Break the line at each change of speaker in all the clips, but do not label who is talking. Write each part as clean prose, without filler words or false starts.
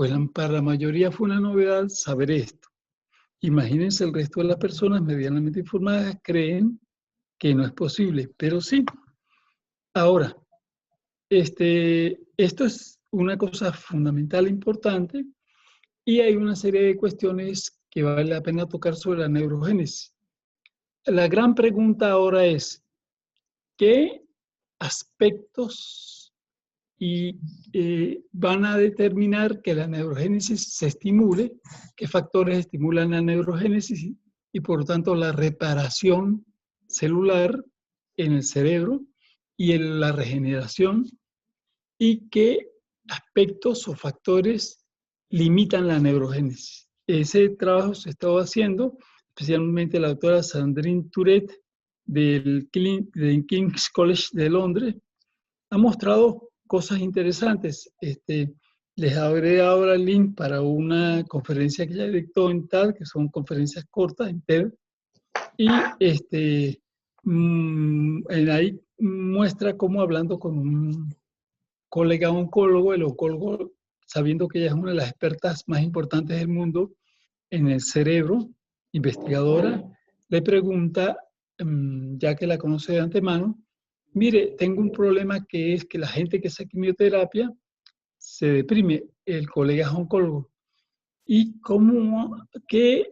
Pues para la mayoría fue una novedad saber esto. Imagínense, el resto de las personas medianamente informadas creen que no es posible, pero sí. Ahora, esto es una cosa fundamental, importante, y hay una serie de cuestiones que vale la pena tocar sobre la neurogénesis. La gran pregunta ahora es, ¿qué aspectos van a determinar que la neurogénesis se estimule? ¿Qué factores estimulan la neurogénesis y por lo tanto la reparación celular en el cerebro y en la regeneración? ¿Y qué aspectos o factores limitan la neurogénesis? Ese trabajo se estaba haciendo, especialmente la doctora Sandrine Tourette del King's College de Londres, ha mostrado cosas interesantes. Les abriré ahora el link para una conferencia que ella dictó en TED, que son conferencias cortas en TED, y en ahí muestra cómo, hablando con un colega oncólogo, el oncólogo, sabiendo que ella es una de las expertas más importantes del mundo en el cerebro, investigadora, le pregunta, ya que la conoce de antemano, mire, tengo un problema, que es que la gente que hace quimioterapia se deprime. El colega es oncólogo. ¿Y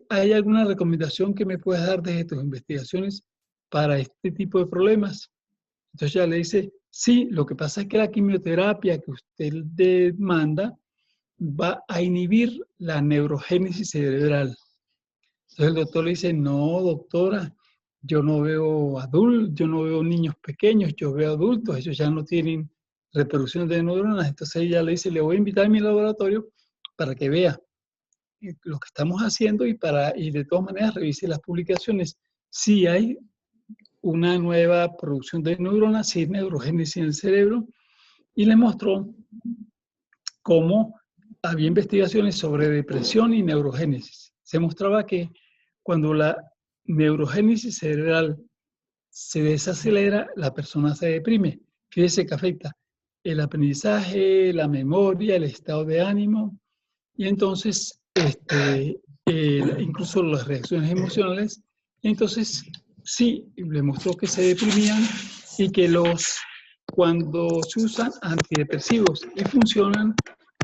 hay alguna recomendación que me puedas dar desde tus investigaciones para este tipo de problemas? Entonces ella le dice, sí, lo que pasa es que la quimioterapia que usted demanda va a inhibir la neurogénesis cerebral. Entonces el doctor le dice, no, doctora, yo no veo adultos, yo no veo niños pequeños, yo veo adultos, ellos ya no tienen reproducción de neuronas. Entonces ella le dice, le voy a invitar a mi laboratorio para que vea lo que estamos haciendo y de todas maneras revise las publicaciones. Si hay una nueva producción de neuronas, si hay neurogénesis en el cerebro, y le mostró cómo había investigaciones sobre depresión y neurogénesis. Se mostraba que cuando la neurogénesis cerebral se desacelera, la persona se deprime. Fíjese que afecta el aprendizaje, la memoria, el estado de ánimo, y entonces incluso las reacciones emocionales. Entonces, sí, le mostró que se deprimían y que cuando se usan antidepresivos y funcionan,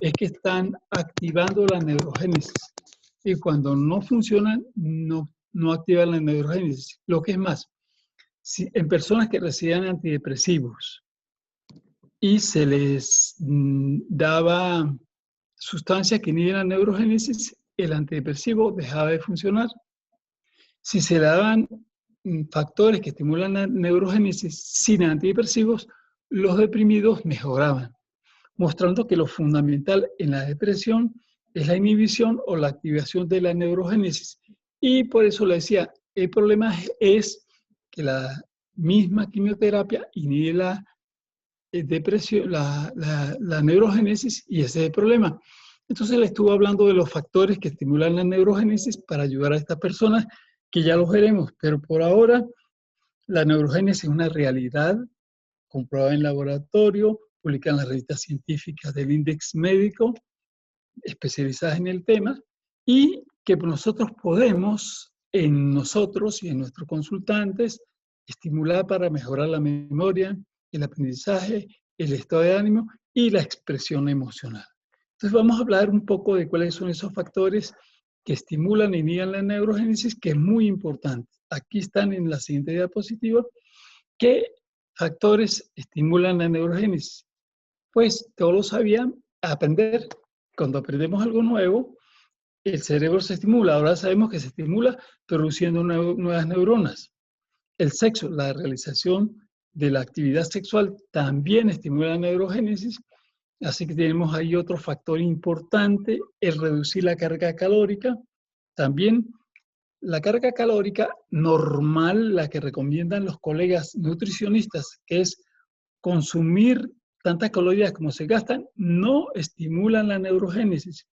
es que están activando la neurogénesis. Y cuando no funcionan, no activan la neurogénesis. Lo que es más, en personas que recibían antidepresivos y se les daba sustancias que inhiben la neurogénesis, el antidepresivo dejaba de funcionar. Si se daban factores que estimulan la neurogénesis sin antidepresivos, los deprimidos mejoraban, mostrando que lo fundamental en la depresión es la inhibición o la activación de la neurogénesis. Y por eso le decía, el problema es que la misma quimioterapia inhibe la depresión, la neurogénesis, y ese es el problema. Entonces le estuvo hablando de los factores que estimulan la neurogénesis para ayudar a estas personas, que ya los veremos, pero por ahora la neurogénesis es una realidad comprobada en laboratorio, publicada en las revistas científicas del Index Médico, especializadas en el tema, y que nosotros podemos, en nosotros y en nuestros consultantes, estimular para mejorar la memoria, el aprendizaje, el estado de ánimo y la expresión emocional. Entonces vamos a hablar un poco de cuáles son esos factores que estimulan e inhiben la neurogénesis, que es muy importante. Aquí están en la siguiente diapositiva. ¿Qué factores estimulan la neurogénesis? Pues todos lo sabían, aprender. Cuando aprendemos algo nuevo, el cerebro se estimula. Ahora sabemos que se estimula produciendo nuevas neuronas. El sexo, la realización de la actividad sexual también estimula la neurogénesis. Así que tenemos ahí otro factor importante, el reducir la carga calórica. También la carga calórica normal, la que recomiendan los colegas nutricionistas, que es consumir tantas calorías como se gastan, no estimulan la neurogénesis.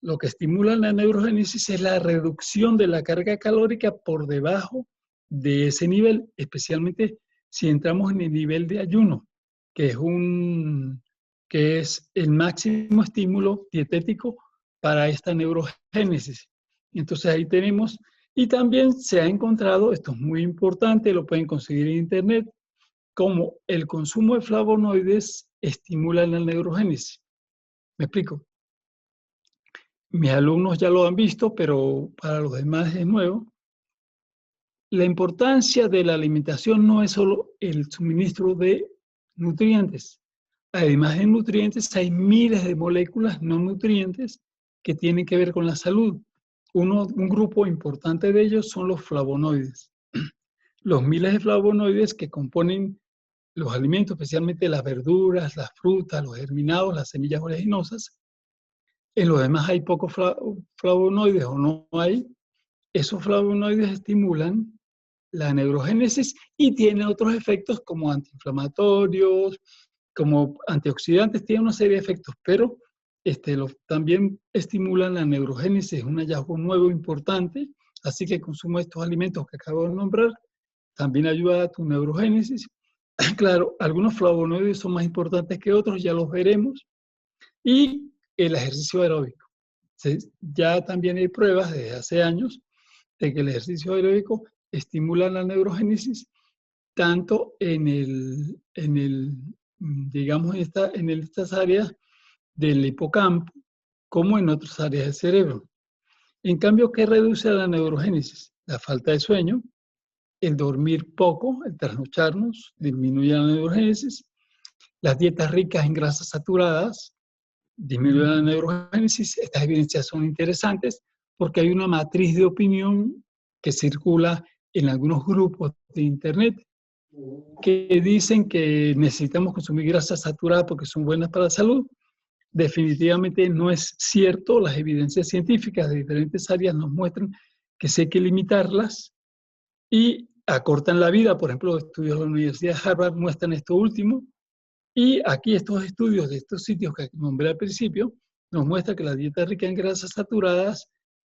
Lo que estimula la neurogénesis es la reducción de la carga calórica por debajo de ese nivel, especialmente si entramos en el nivel de ayuno, que que es el máximo estímulo dietético para esta neurogénesis. Entonces ahí tenemos, y también se ha encontrado, esto es muy importante, lo pueden conseguir en internet, como el consumo de flavonoides estimula la neurogénesis. ¿Me explico? Mis alumnos ya lo han visto, pero para los demás es nuevo. La importancia de la alimentación no es solo el suministro de nutrientes. Además de nutrientes, hay miles de moléculas no nutrientes que tienen que ver con la salud. Un grupo importante de ellos son los flavonoides. Los miles de flavonoides que componen los alimentos, especialmente las verduras, las frutas, los germinados, las semillas oleaginosas. En los demás hay pocos flavonoides o no hay. Esos flavonoides estimulan la neurogénesis y tiene otros efectos como antiinflamatorios, como antioxidantes, tiene una serie de efectos, pero también estimulan la neurogénesis, es un hallazgo nuevo importante, así que el consumo de estos alimentos que acabo de nombrar también ayuda a tu neurogénesis. Claro, algunos flavonoides son más importantes que otros, ya los veremos, y el ejercicio aeróbico. Ya también hay pruebas desde hace años de que el ejercicio aeróbico estimula la neurogénesis tanto digamos, en estas áreas del hipocampo como en otras áreas del cerebro. En cambio, ¿qué reduce la neurogénesis? La falta de sueño, el dormir poco, el trasnocharnos, disminuye la neurogénesis. Las dietas ricas en grasas saturadas disminuyen la neurogénesis. Estas evidencias son interesantes porque hay una matriz de opinión que circula en algunos grupos de internet que dicen que necesitamos consumir grasas saturadas porque son buenas para la salud. Definitivamente no es cierto. Las evidencias científicas de diferentes áreas nos muestran que sí hay que limitarlas y acortan la vida. Por ejemplo, los estudios de la Universidad de Harvard muestran esto último. Y aquí estos estudios de estos sitios que nombré al principio nos muestran que la dieta rica en grasas saturadas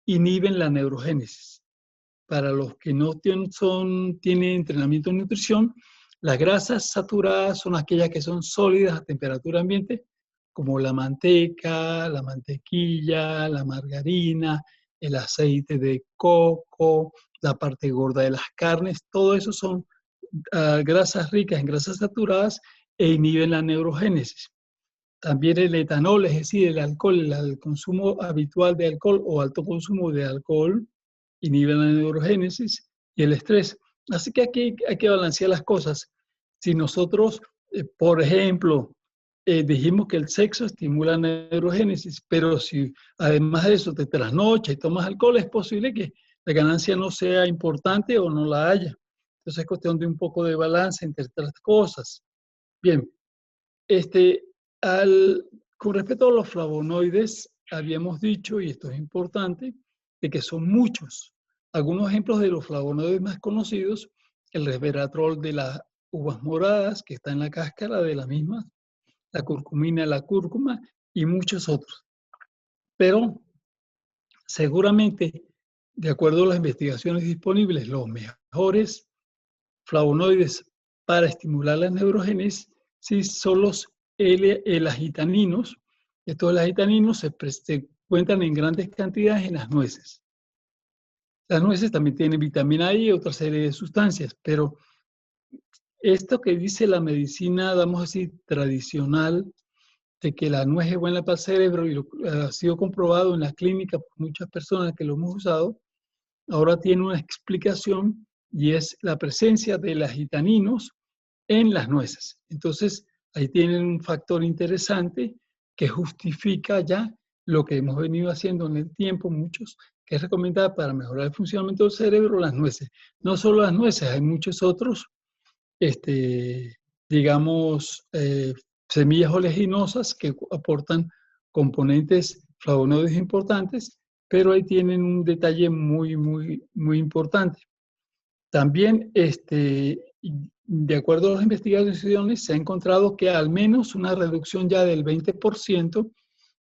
inhiben la neurogénesis. Para los que no tienen entrenamiento en nutrición, las grasas saturadas son aquellas que son sólidas a temperatura ambiente, como la manteca, la mantequilla, la margarina, el aceite de coco, la parte gorda de las carnes. Todo eso son grasas ricas en grasas saturadas e inhiben la neurogénesis. También el etanol, es decir, el alcohol, el consumo habitual de alcohol o alto consumo de alcohol, inhibe la neurogénesis y el estrés. Así que aquí hay que balancear las cosas. Si nosotros, por ejemplo, dijimos que el sexo estimula la neurogénesis, pero si además de eso te trasnochas y tomas alcohol, es posible que la ganancia no sea importante o no la haya. Entonces es cuestión de un poco de balance entre estas cosas. Bien, con respecto a los flavonoides, habíamos dicho, y esto es importante, de que son muchos. Algunos ejemplos de los flavonoides más conocidos, el resveratrol de las uvas moradas, que está en la cáscara de la misma, la curcumina, la cúrcuma y muchos otros. Pero seguramente, de acuerdo a las investigaciones disponibles, los mejores flavonoides para estimular la neurogénesis son los L-agitaninos. Estos L-agitaninos se encuentran en grandes cantidades en las nueces. Las nueces también tienen vitamina E y otra serie de sustancias, pero esto que dice la medicina, vamos a decir, tradicional, de que la nuez es buena para el cerebro y ha sido comprobado en la clínica por muchas personas que lo hemos usado, ahora tiene una explicación y es la presencia de los gitaninos en las nueces. Entonces, ahí tienen un factor interesante que justifica ya lo que hemos venido haciendo en el tiempo, muchos, que es recomendar para mejorar el funcionamiento del cerebro las nueces. No solo las nueces, hay muchos otros, digamos, semillas oleaginosas que aportan componentes flavonoides importantes, pero ahí tienen un detalle muy, muy, muy importante. También, de acuerdo a las investigaciones, se ha encontrado que al menos una reducción ya del 20%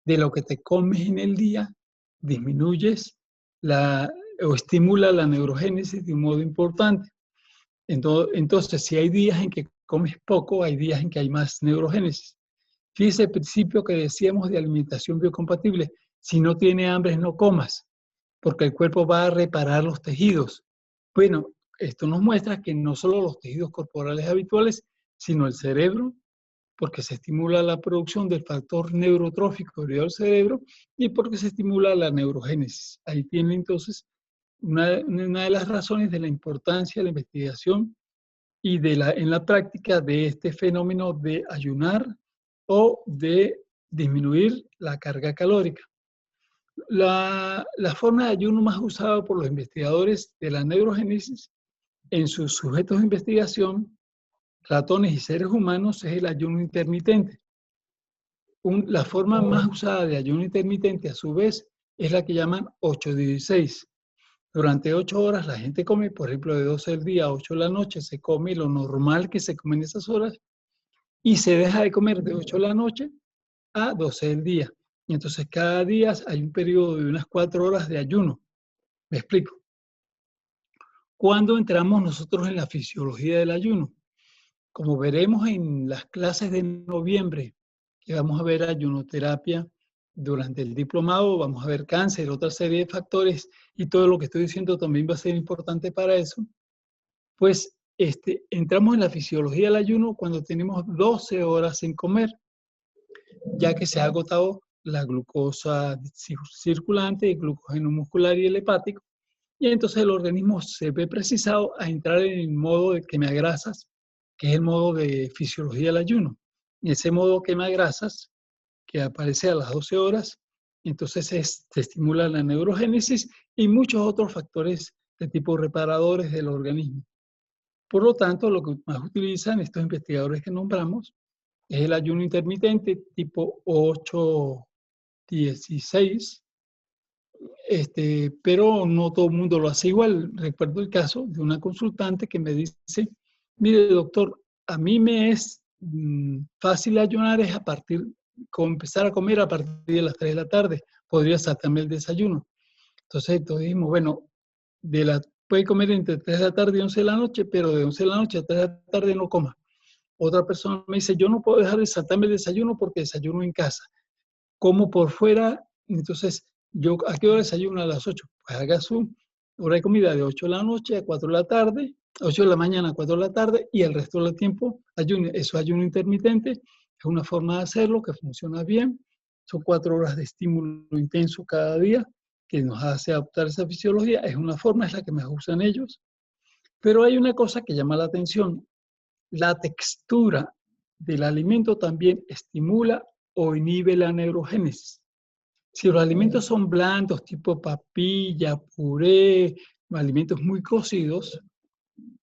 de lo que te comes en el día disminuyes o estimula la neurogénesis de un modo importante. Entonces, si hay días en que comes poco, hay días en que hay más neurogénesis. Fíjese el principio que decíamos de alimentación biocompatible. Si no tiene hambre, no comas, porque el cuerpo va a reparar los tejidos. Bueno, esto nos muestra que no solo los tejidos corporales habituales, sino el cerebro, porque se estimula la producción del factor neurotrófico del cerebro y porque se estimula la neurogénesis. Ahí tiene entonces una de las razones de la importancia de la investigación y en la práctica de este fenómeno de ayunar o de disminuir la carga calórica. La forma de ayuno más usada por los investigadores de la neurogénesis en sus sujetos de investigación, ratones y seres humanos, es el ayuno intermitente. La forma más usada de ayuno intermitente, a su vez, es la que llaman 8-16. Durante 8 horas la gente come, por ejemplo, de 12 del día a 8 de la noche, se come lo normal que se come en esas horas y se deja de comer de 8 de la noche a 12 del día. Y entonces cada día hay un periodo de unas 4 horas de ayuno. Me explico. ¿Cuándo entramos nosotros en la fisiología del ayuno? Como veremos en las clases de noviembre, que vamos a ver ayunoterapia durante el diplomado, vamos a ver cáncer, otra serie de factores, y todo lo que estoy diciendo también va a ser importante para eso, pues entramos en la fisiología del ayuno cuando tenemos 12 horas sin comer, ya que se ha agotado la glucosa circulante, el glucógeno muscular y el hepático, y entonces el organismo se ve precisado a entrar en el modo de quemagrasas, que es el modo de fisiología del ayuno. Y ese modo quemagrasas, que aparece a las 12 horas, entonces se estimula la neurogénesis y muchos otros factores de tipo reparadores del organismo. Por lo tanto, lo que más utilizan estos investigadores que nombramos es el ayuno intermitente tipo 8-16, pero no todo el mundo lo hace igual. Recuerdo el caso de una consultante que me dice, mire doctor, a mí me es fácil ayunar es empezar a comer a partir de las 3 de la tarde, podría saltarme el desayuno. Entonces dijimos, bueno, puede comer entre 3 de la tarde y 11 de la noche, pero de 11 de la noche a 3 de la tarde no coma. Otra persona me dice, yo no puedo dejar de saltarme el desayuno porque desayuno en casa. Como por fuera, entonces, ¿a qué hora desayuno? A las 8. Pues haga su hora de comida de 8 de la noche a 4 de la tarde, 8 de la mañana a 4 de la tarde, y el resto del tiempo ayuno. Eso es ayuno intermitente, es una forma de hacerlo que funciona bien. Son 4 horas de estímulo intenso cada día que nos hace adoptar esa fisiología. Es una forma, es la que más usan ellos. Pero hay una cosa que llama la atención. La textura del alimento también estimula o inhibe la neurogénesis. Si los alimentos son blandos, tipo papilla, puré, alimentos muy cocidos,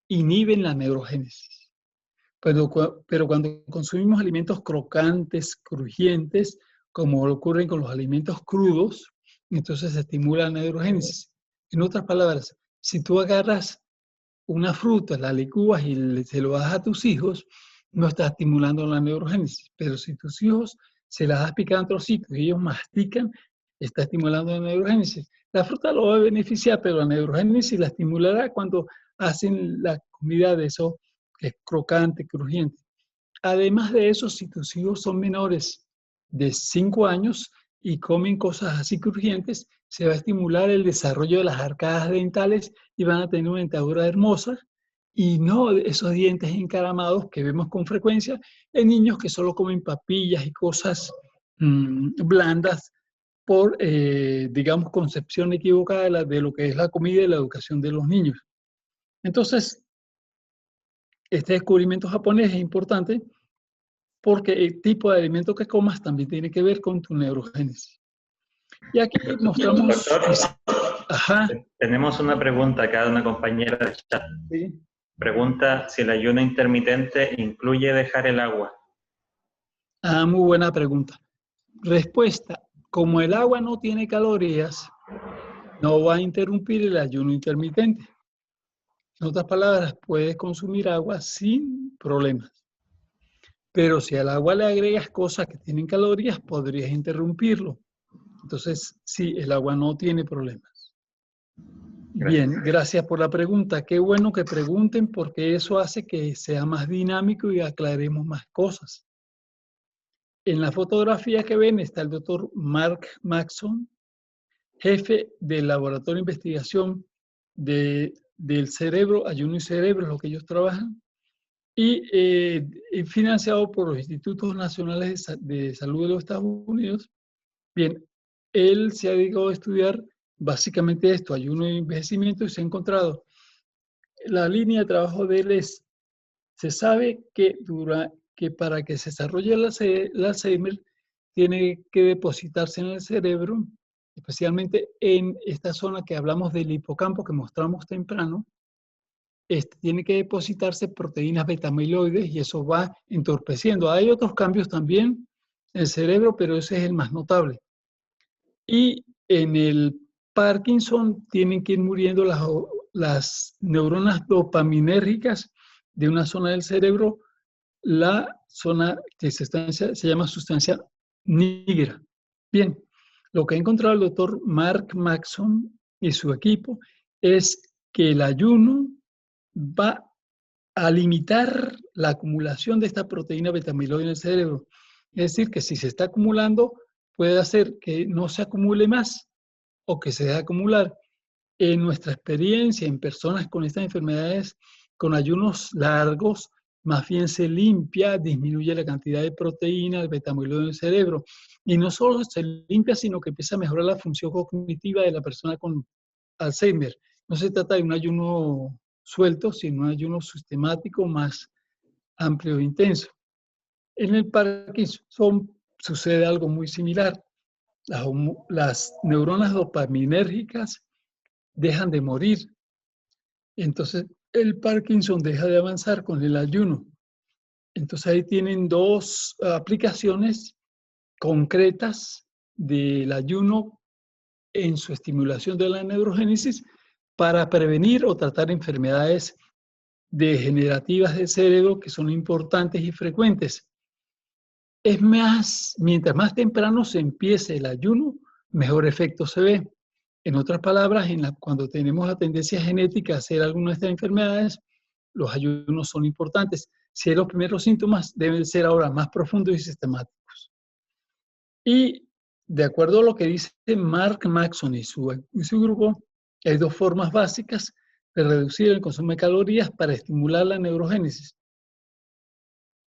inhiben la neurogénesis. Pero cuando consumimos alimentos crocantes, crujientes, como ocurre con los alimentos crudos, entonces se estimula la neurogénesis. En otras palabras, si tú agarras una fruta, la licúas y se lo das a tus hijos, no estás estimulando la neurogénesis. Pero si tus hijos se las das picando en trocitos y ellos mastican, está estimulando la neurogénesis. La fruta lo va a beneficiar, pero la neurogénesis la estimulará cuando hacen la comida de eso que es crocante, crujiente. Además de eso, si tus hijos son menores de 5 años y comen cosas así crujientes, se va a estimular el desarrollo de las arcadas dentales y van a tener una dentadura hermosa y no esos dientes encaramados que vemos con frecuencia en niños que solo comen papillas y cosas blandas por, digamos, concepción equivocada de lo que es la comida y la educación de los niños. Entonces, este descubrimiento japonés es importante porque el tipo de alimento que comas también tiene que ver con tu neurogénesis. Y aquí mostramos...
Doctor,
Ajá.
Tenemos una pregunta acá de una compañera del chat.
Sí.
Pregunta si el ayuno intermitente incluye dejar el agua.
Muy buena pregunta. Respuesta, como el agua no tiene calorías, no va a interrumpir el ayuno intermitente. En otras palabras, puedes consumir agua sin problemas. Pero si al agua le agregas cosas que tienen calorías, podrías interrumpirlo. Entonces, sí, el agua no tiene problemas.
Gracias.
Bien, gracias por la pregunta. Qué bueno que pregunten porque eso hace que sea más dinámico y aclaremos más cosas. En la fotografía que ven está el doctor Mark Maxson, jefe del laboratorio de investigación del cerebro, ayuno y cerebro, es lo que ellos trabajan, y financiado por los Institutos Nacionales de Salud de los Estados Unidos. Bien, él se ha dedicado a estudiar básicamente esto, ayuno y envejecimiento, y se ha encontrado, la línea de trabajo de él es, se sabe que, que para que se desarrolle el Alzheimer, tiene que depositarse en el cerebro, especialmente en esta zona que hablamos del hipocampo que mostramos temprano, tiene que depositarse proteínas beta-amiloides y eso va entorpeciendo. Hay otros cambios también en el cerebro, pero ese es el más notable. Y en el Parkinson tienen que ir muriendo las neuronas dopaminérgicas de una zona del cerebro, la zona que se llama sustancia negra. Bien, lo que ha encontrado el doctor Mark Maxson y su equipo es que el ayuno va a limitar la acumulación de esta proteína beta-amiloide en el cerebro. Es decir, que si se está acumulando, puede hacer que no se acumule más o que se deje acumular. En nuestra experiencia en personas con estas enfermedades, con ayunos largos, más bien se limpia, disminuye la cantidad de proteína, el beta-amiloide en el cerebro. Y no solo se limpia, sino que empieza a mejorar la función cognitiva de la persona con Alzheimer. No se trata de un ayuno suelto, sino un ayuno sistemático más amplio e intenso. En el Parkinson sucede algo muy similar. Las neuronas dopaminérgicas dejan de morir. Entonces, el Parkinson deja de avanzar con el ayuno. Entonces, ahí tienen dos aplicaciones concretas del ayuno en su estimulación de la neurogénesis para prevenir o tratar enfermedades degenerativas del cerebro que son importantes y frecuentes. Es más, mientras más temprano se empiece el ayuno, mejor efecto se ve. En otras palabras, cuando tenemos la tendencia genética a hacer alguna de estas enfermedades, los ayunos son importantes. Si los primeros síntomas deben ser ahora más profundos y sistemáticos. Y de acuerdo a lo que dice Mark Maxson y su grupo, hay dos formas básicas de reducir el consumo de calorías para estimular la neurogénesis.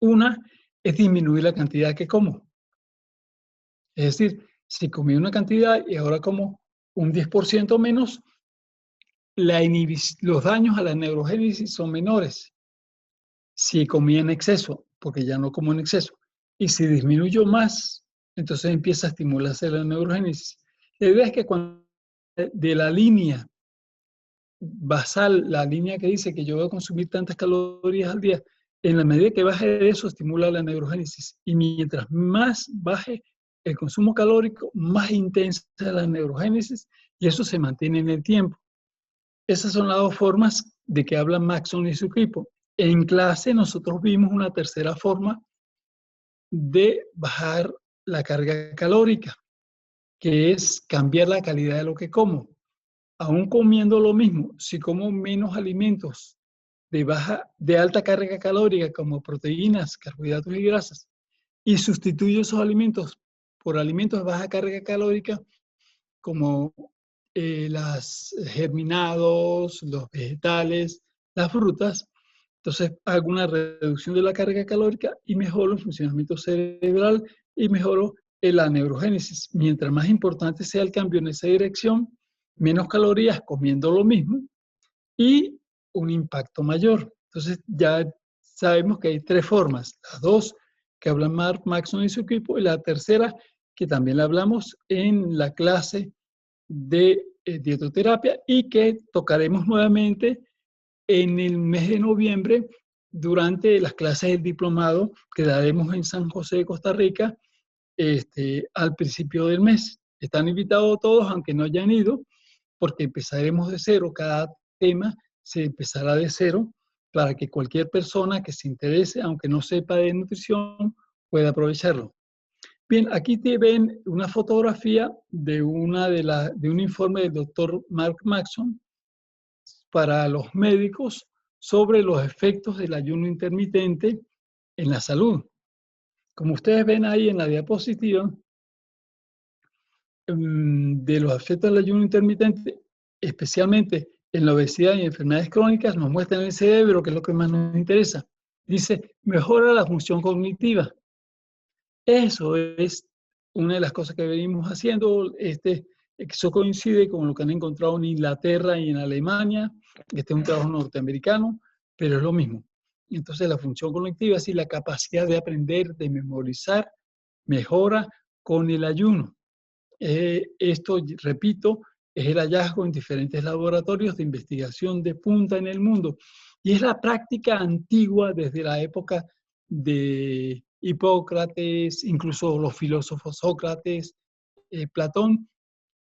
Una es disminuir la cantidad que como. Es decir, si comí una cantidad y ahora como un 10% menos, los daños a la neurogénesis son menores. Si comí en exceso, porque ya no como en exceso. Y si disminuyo más, entonces empieza a estimularse la neurogénesis. La idea es que cuando de la línea basal, la línea que dice que yo voy a consumir tantas calorías al día, en la medida que baje de eso, estimula la neurogénesis. Y mientras más baje el consumo calórico, más intensa la neurogénesis, y eso se mantiene en el tiempo. Esas son las dos formas de que habla Maxson y su equipo. En clase nosotros vimos una tercera forma de bajar la carga calórica, que es cambiar la calidad de lo que como. Aún comiendo lo mismo, si como menos alimentos de alta carga calórica como proteínas, carbohidratos y grasas, y sustituyo esos alimentos por alimentos de baja carga calórica como los germinados, los vegetales, las frutas, entonces hago una reducción de la carga calórica y mejoro el funcionamiento cerebral y mejoro la neurogénesis. Mientras más importante sea el cambio en esa dirección, menos calorías comiendo lo mismo y un impacto mayor. Entonces ya sabemos que hay tres formas, las dos que hablan Mark Maxson y su equipo, y la tercera que también la hablamos en la clase de dietoterapia y que tocaremos nuevamente en el mes de noviembre durante las clases del diplomado que daremos en San José de Costa Rica al principio del mes. Están invitados todos, aunque no hayan ido, porque empezaremos de cero. Cada tema se empezará de cero para que cualquier persona que se interese, aunque no sepa de nutrición, pueda aprovecharlo. Bien, aquí te ven una fotografía de un informe del doctor Mark Maxson para los médicos sobre los efectos del ayuno intermitente en la salud. Como ustedes ven ahí en la diapositiva, de los efectos del ayuno intermitente, especialmente en la obesidad y enfermedades crónicas, nos muestran el cerebro, que es lo que más nos interesa. Dice, mejora la función cognitiva. Eso es una de las cosas que venimos haciendo. Eso coincide con lo que han encontrado en Inglaterra y en Alemania. Este es un trabajo norteamericano, pero es lo mismo. Entonces la función cognitiva, es decir, la capacidad de aprender, de memorizar, mejora con el ayuno. Esto, repito, es el hallazgo en diferentes laboratorios de investigación de punta en el mundo. Y es la práctica antigua desde la época de Hipócrates, incluso los filósofos Sócrates, Platón,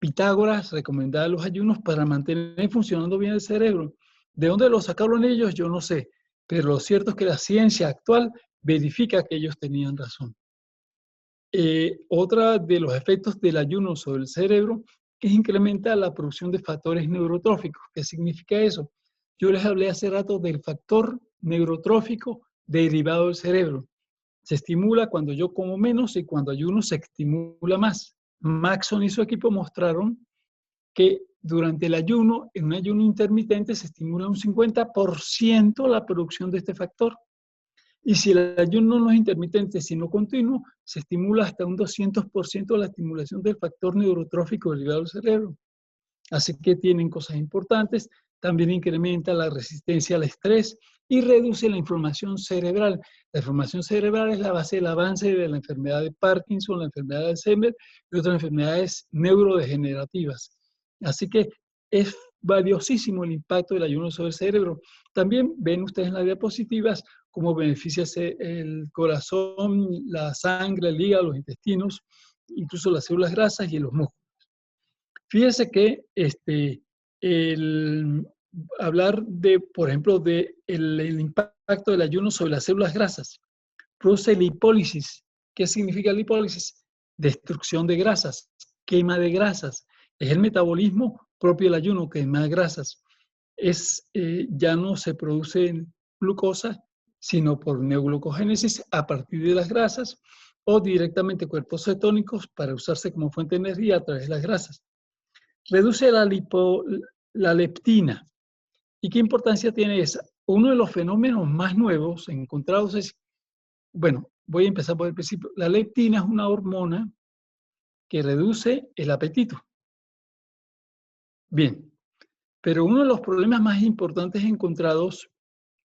Pitágoras recomendaba los ayunos para mantener funcionando bien el cerebro. ¿De dónde lo sacaron ellos? Yo no sé. Pero lo cierto es que la ciencia actual verifica que ellos tenían razón. Otra de los efectos del ayuno sobre el cerebro es incrementar la producción de factores neurotróficos. ¿Qué significa eso? Yo les hablé hace rato del factor neurotrófico derivado del cerebro. Se estimula cuando yo como menos y cuando ayuno se estimula más. Maxon y su equipo mostraron que durante el ayuno, en un ayuno intermitente, se estimula un 50% la producción de este factor. Y si el ayuno no es intermitente, sino continuo, se estimula hasta un 200% la estimulación del factor neurotrófico derivado del cerebro. Así que tienen cosas importantes. También incrementa la resistencia al estrés y reduce la inflamación cerebral. La inflamación cerebral es la base del avance de la enfermedad de Parkinson, la enfermedad de Alzheimer y otras enfermedades neurodegenerativas. Así que es valiosísimo el impacto del ayuno sobre el cerebro. También ven ustedes en las diapositivas cómo beneficia el corazón, la sangre, el hígado, los intestinos, incluso las células grasas y los músculos. Fíjese que hablar de, por ejemplo, de el impacto del ayuno sobre las células grasas, produce lipólisis. ¿Qué significa lipólisis? Destrucción de grasas, quema de grasas. Es el metabolismo propio del ayuno, quema de grasas. Ya no se produce glucosa, sino por neoglucogénesis a partir de las grasas o directamente cuerpos cetónicos para usarse como fuente de energía a través de las grasas. Reduce la leptina. ¿Y qué importancia tiene esa? Uno de los fenómenos más nuevos encontrados es, bueno, voy a empezar por el principio. La leptina es una hormona que reduce el apetito. Bien, pero uno de los problemas más importantes encontrados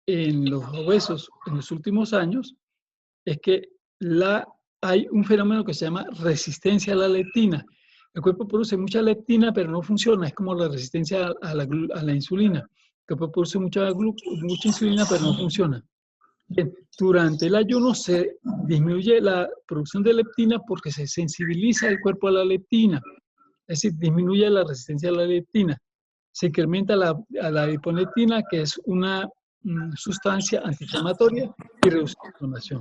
en los obesos en los últimos años es que hay un fenómeno que se llama resistencia a la leptina. El cuerpo produce mucha leptina, pero no funciona. Es como la resistencia a la insulina. El cuerpo produce mucha insulina, pero no funciona. Bien, durante el ayuno se disminuye la producción de leptina porque se sensibiliza el cuerpo a la leptina. Es decir, disminuye la resistencia a la leptina. Se incrementa a la hiponeptina, que es una sustancia antiinflamatoria y reduce la inflamación.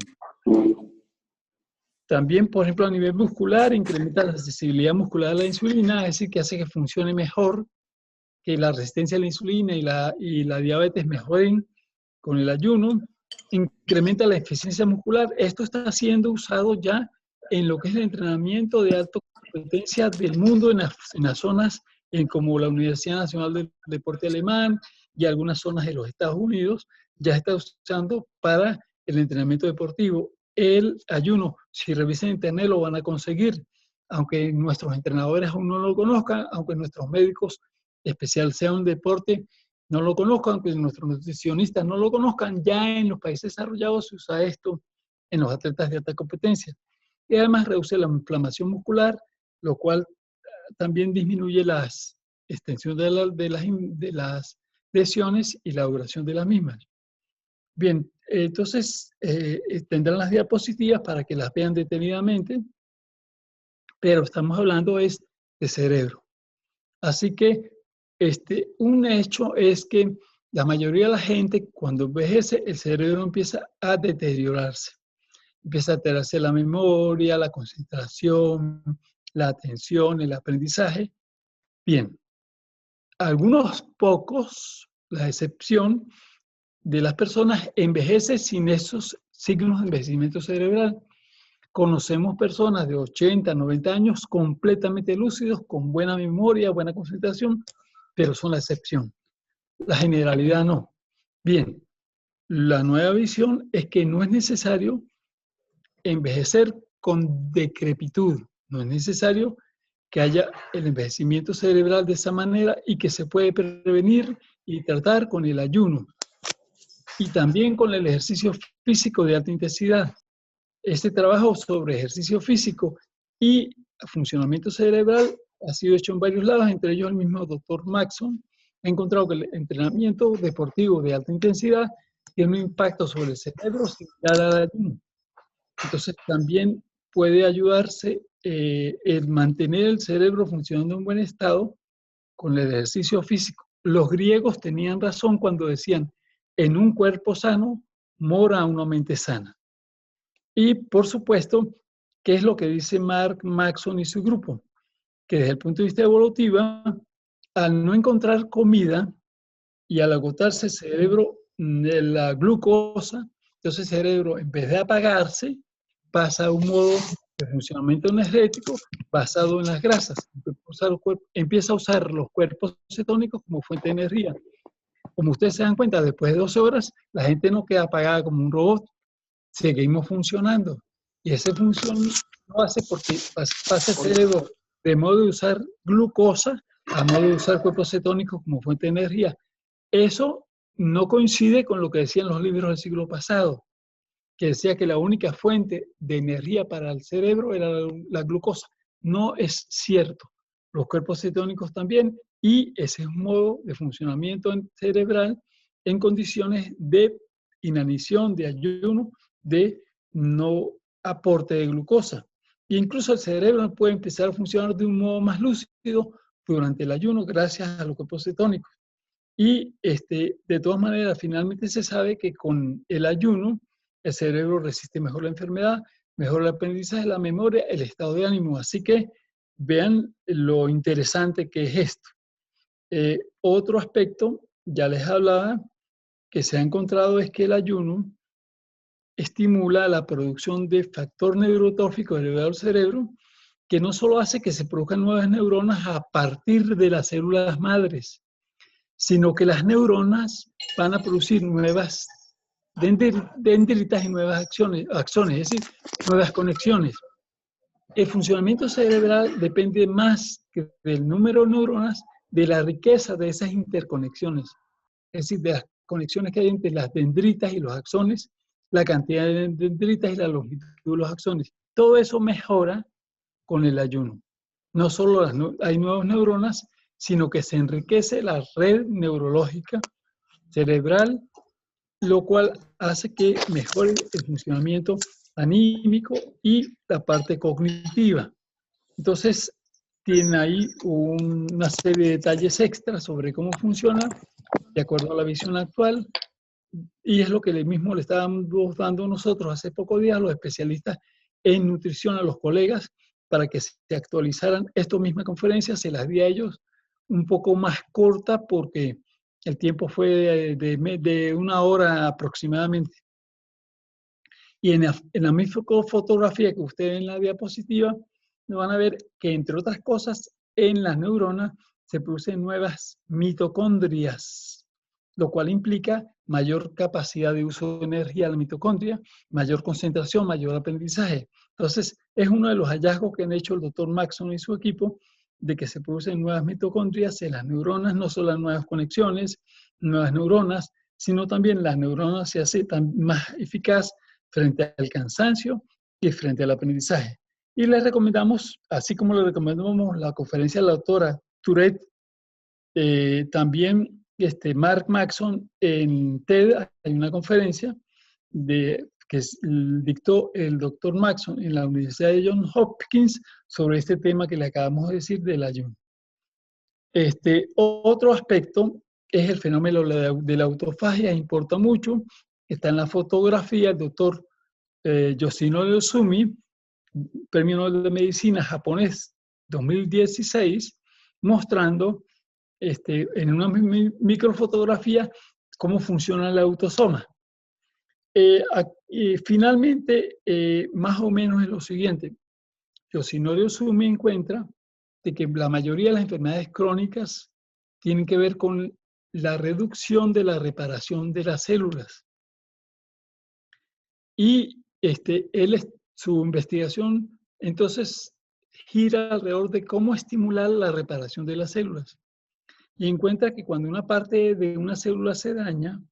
También, por ejemplo, a nivel muscular, incrementa la sensibilidad muscular a la insulina, es decir, que hace que funcione mejor, que la resistencia a la insulina y la diabetes mejoren con el ayuno. Incrementa la eficiencia muscular. Esto está siendo usado ya en lo que es el entrenamiento de alta competencia del mundo en las zonas como la Universidad Nacional del Deporte Alemán y algunas zonas de los Estados Unidos, ya está usando para el entrenamiento deportivo. El ayuno, si revisan internet, lo van a conseguir, aunque nuestros entrenadores aún no lo conozcan, aunque nuestros médicos especial sea un deporte no lo conozcan, aunque nuestros nutricionistas no lo conozcan, ya en los países desarrollados se usa esto en los atletas de alta competencia. Y además reduce la inflamación muscular, lo cual también disminuye la extensión de las lesiones y la duración de las mismas. Bien, entonces tendrán las diapositivas para que las vean detenidamente, pero estamos hablando de cerebro. Así que un hecho es que la mayoría de la gente, cuando envejece, el cerebro empieza a deteriorarse. Empieza a alterarse la memoria, la concentración, la atención, el aprendizaje. Bien, algunos pocos, la excepción de las personas, envejece sin esos signos de envejecimiento cerebral. Conocemos personas de 80, 90 años completamente lúcidos, con buena memoria, buena concentración, pero son la excepción. La generalidad no. Bien, la nueva visión es que no es necesario envejecer con decrepitud. No es necesario que haya el envejecimiento cerebral de esa manera y que se puede prevenir y tratar con el ayuno y también con el ejercicio físico de alta intensidad. Este trabajo sobre ejercicio físico y funcionamiento cerebral ha sido hecho en varios lados, entre ellos el mismo doctor Maxson ha encontrado que el entrenamiento deportivo de alta intensidad tiene un impacto sobre el cerebro similar al ayuno. Entonces también puede ayudarse el mantener el cerebro funcionando en buen estado con el ejercicio físico. Los griegos tenían razón cuando decían, en un cuerpo sano mora una mente sana. Y por supuesto, ¿qué es lo que dice Mark Maxson y su grupo? Que desde el punto de vista evolutivo, al no encontrar comida y al agotarse el cerebro de la glucosa, entonces el cerebro, en vez de apagarse, pasa a un modo de funcionamiento energético basado en las grasas. Empieza a usar los cuerpos cetónicos como fuente de energía. Como ustedes se dan cuenta, después de 12 horas, la gente no queda apagada como un robot. Seguimos funcionando. Y esa función lo hace porque pasa el cerebro de modo de usar glucosa a modo de usar cuerpos cetónicos como fuente de energía. Eso no coincide con lo que decían los libros del siglo pasado, que decía que la única fuente de energía para el cerebro era la glucosa. No es cierto. Los cuerpos cetónicos también, y ese es un modo de funcionamiento cerebral en condiciones de inanición, de ayuno, de no aporte de glucosa. E incluso el cerebro puede empezar a funcionar de un modo más lúcido durante el ayuno gracias a los cuerpos cetónicos. Y de todas maneras, finalmente se sabe que con el ayuno el cerebro resiste mejor la enfermedad, mejor el aprendizaje, la memoria, el estado de ánimo. Así que vean lo interesante que es esto. Otro aspecto, ya les hablaba, que se ha encontrado es que el ayuno estimula la producción de factor neurotrófico elevado al cerebro, que no solo hace que se produzcan nuevas neuronas a partir de las células madres, sino que las neuronas van a producir nuevas dendritas y nuevas axones, es decir, nuevas conexiones. El funcionamiento cerebral depende más que del número de neuronas, de la riqueza de esas interconexiones, es decir, de las conexiones que hay entre las dendritas y los axones, la cantidad de dendritas y la longitud de los axones. Todo eso mejora con el ayuno. No solo hay nuevas neuronas, sino que se enriquece la red neurológica cerebral, lo cual hace que mejore el funcionamiento anímico y la parte cognitiva. Entonces, tiene ahí una serie de detalles extras sobre cómo funciona de acuerdo a la visión actual, y es lo que mismo le estábamos dando nosotros hace pocos días a los especialistas en nutrición, a los colegas, para que se actualizaran. Esta misma conferencia se las di a ellos un poco más corta porque el tiempo fue de 1 hora aproximadamente. Y en la misma fotografía que ustedes ven en la diapositiva, van a ver que, entre otras cosas, en las neuronas se producen nuevas mitocondrias, lo cual implica mayor capacidad de uso de energía de la mitocondria, mayor concentración, mayor aprendizaje. Entonces, es uno de los hallazgos que han hecho el doctor Maxson y su equipo, de que se producen nuevas mitocondrias en las neuronas, no solo las nuevas conexiones, nuevas neuronas, sino también las neuronas se hacen más eficaz frente al cansancio y frente al aprendizaje. Y les recomendamos, así como le recomendamos la conferencia de la doctora Tourette, también Mark Maxson en TED hay una conferencia que dictó el doctor Maxson en la Universidad de Johns Hopkins sobre este tema que le acabamos de decir del ayuno. Otro aspecto es el fenómeno de la autofagia, importa mucho. Está en la fotografía el doctor Yoshinori Sumi, Premio Nobel de Medicina japonés 2016, mostrando en una microfotografía cómo funciona el autosoma. Finalmente, más o menos es lo siguiente. Yoshinori Ohsumi encuentra de que la mayoría de las enfermedades crónicas tienen que ver con la reducción de la reparación de las células. Y su investigación entonces gira alrededor de cómo estimular la reparación de las células. Y encuentra que cuando una parte de una célula se daña,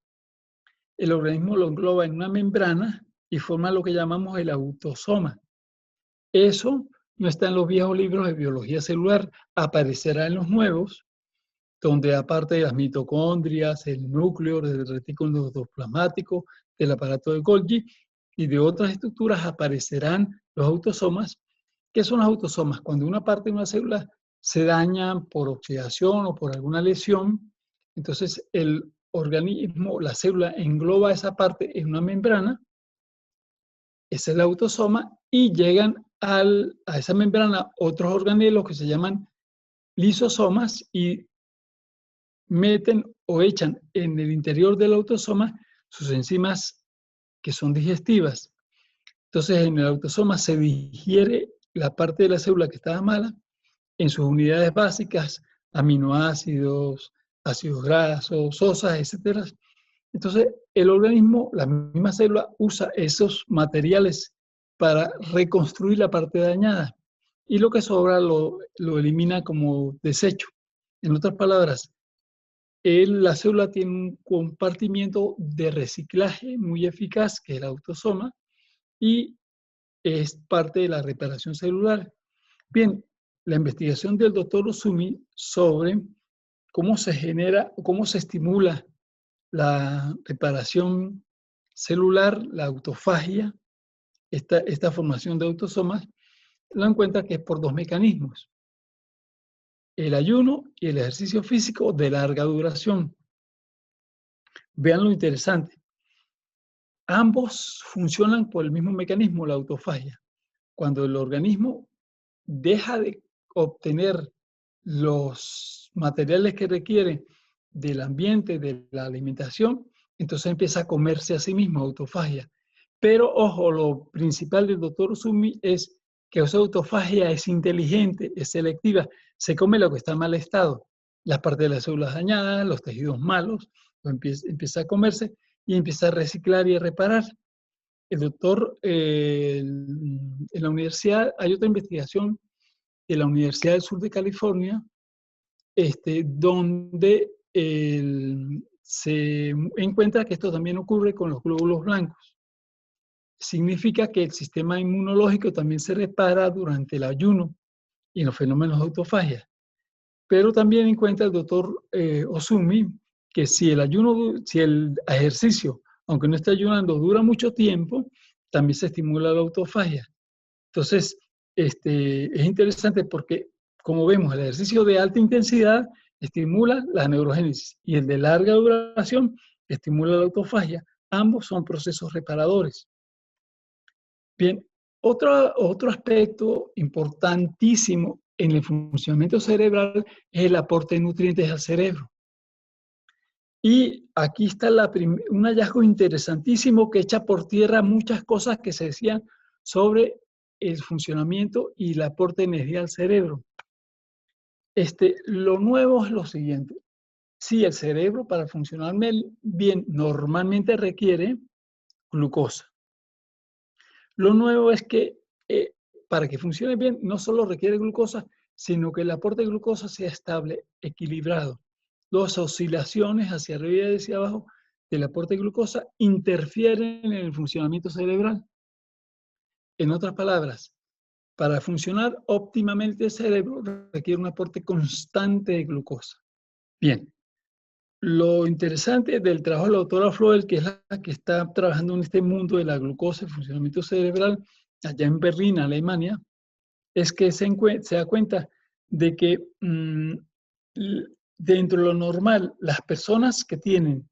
el organismo lo engloba en una membrana y forma lo que llamamos el autosoma. Eso no está en los viejos libros de biología celular, aparecerá en los nuevos, donde aparte de las mitocondrias, el núcleo, del retículo endoplasmático, del aparato de Golgi y de otras estructuras aparecerán los autosomas. ¿Qué son los autosomas? Cuando una parte de una célula se daña por oxidación o por alguna lesión, entonces el organismo, la célula engloba esa parte en una membrana, ese es el autosoma, y llegan a esa membrana otros organelos que se llaman lisosomas y meten o echan en el interior del autosoma sus enzimas que son digestivas. Entonces, en el autosoma se digiere la parte de la célula que estaba mala en sus unidades básicas, aminoácidos, ácidos grasos, sosas, etc. Entonces, el organismo, la misma célula, usa esos materiales para reconstruir la parte dañada y lo que sobra lo elimina como desecho. En otras palabras, la célula tiene un compartimiento de reciclaje muy eficaz, que es el autosoma, y es parte de la reparación celular. Bien, la investigación del doctor Ohsumi sobre cómo se genera, cómo se estimula la reparación celular, la autofagia, esta formación de autosomas, lo encuentra que es por dos mecanismos: el ayuno y el ejercicio físico de larga duración. Vean lo interesante. Ambos funcionan por el mismo mecanismo, la autofagia. Cuando el organismo deja de obtener los materiales que requiere del ambiente, de la alimentación, entonces empieza a comerse a sí mismo, autofagia. Pero, ojo, lo principal del doctor Ohsumi es que esa autofagia es inteligente, es selectiva, se come lo que está en mal estado, las partes de las células dañadas, los tejidos malos, empieza a comerse y empieza a reciclar y a reparar. El doctor, en la universidad, hay otra investigación de la Universidad del Sur de California, donde se encuentra que esto también ocurre con los glóbulos blancos. Significa que el sistema inmunológico también se repara durante el ayuno y en los fenómenos de autofagia. Pero también encuentra el doctor Ohsumi que si el ejercicio, aunque no esté ayunando, dura mucho tiempo, también se estimula la autofagia. Entonces, es interesante porque, como vemos, el ejercicio de alta intensidad estimula la neurogénesis y el de larga duración estimula la autofagia. Ambos son procesos reparadores. Bien, otro aspecto importantísimo en el funcionamiento cerebral es el aporte de nutrientes al cerebro. Y aquí está un hallazgo interesantísimo que echa por tierra muchas cosas que se decían sobre el funcionamiento y el aporte de energía al cerebro. Lo nuevo es lo siguiente. Sí, el cerebro para funcionar bien normalmente requiere glucosa. Lo nuevo es que para que funcione bien no solo requiere glucosa, sino que el aporte de glucosa sea estable, equilibrado. Las oscilaciones hacia arriba y hacia abajo del aporte de glucosa interfieren en el funcionamiento cerebral. En otras palabras, para funcionar óptimamente el cerebro requiere un aporte constante de glucosa. Bien, lo interesante del trabajo de la doctora Floel, que es la que está trabajando en este mundo de la glucosa y funcionamiento cerebral, allá en Berlín, Alemania, es que se da cuenta de que dentro de lo normal, las personas que tienen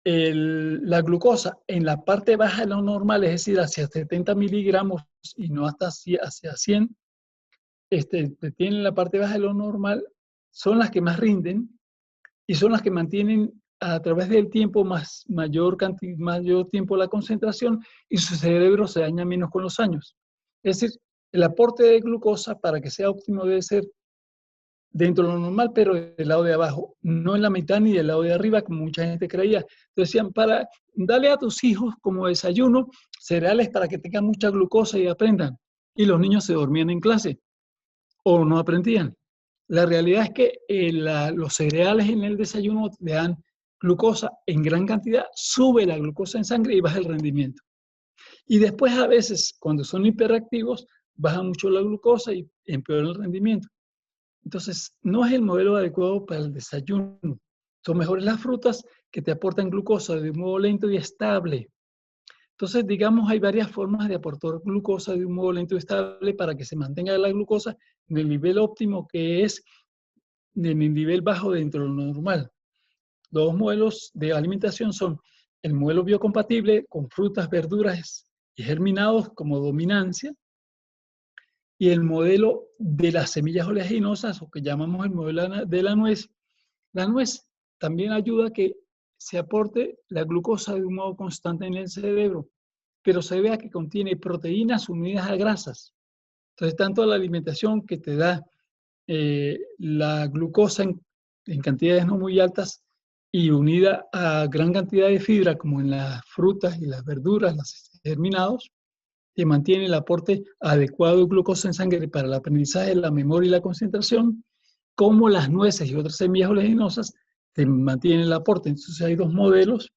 la glucosa en la parte baja de lo normal, es decir, hacia 70 miligramos y no hasta hacia 100, tienen la parte baja de lo normal, son las que más rinden y son las que mantienen a través del tiempo mayor tiempo la concentración y su cerebro se daña menos con los años. Es decir, el aporte de glucosa para que sea óptimo debe ser dentro de lo normal, pero del lado de abajo, no en la mitad ni del lado de arriba, como mucha gente creía. Entonces decían, dale a tus hijos como desayuno cereales para que tengan mucha glucosa y aprendan. Y los niños se dormían en clase o no aprendían. La realidad es que los cereales en el desayuno le dan glucosa en gran cantidad, sube la glucosa en sangre y baja el rendimiento. Y después a veces, cuando son hiperactivos, baja mucho la glucosa y empeora el rendimiento. Entonces, no es el modelo adecuado para el desayuno. Son mejores las frutas que te aportan glucosa de un modo lento y estable. Entonces, digamos, hay varias formas de aportar glucosa de un modo lento y estable para que se mantenga la glucosa en el nivel óptimo, que es en el nivel bajo dentro de lo normal. Los dos modelos de alimentación son el modelo biocompatible con frutas, verduras y germinados como dominancia, y el modelo de las semillas oleaginosas, o que llamamos el modelo de la nuez. La nuez también ayuda a que se aporte la glucosa de un modo constante en el cerebro, pero se vea que contiene proteínas unidas a grasas. Entonces, tanto la alimentación que te da la glucosa en cantidades no muy altas y unida a gran cantidad de fibra, como en las frutas y las verduras, los germinados, que mantiene el aporte adecuado de glucosa en sangre para el aprendizaje, la memoria y la concentración, como las nueces y otras semillas oleaginosas te mantienen el aporte. Entonces hay dos modelos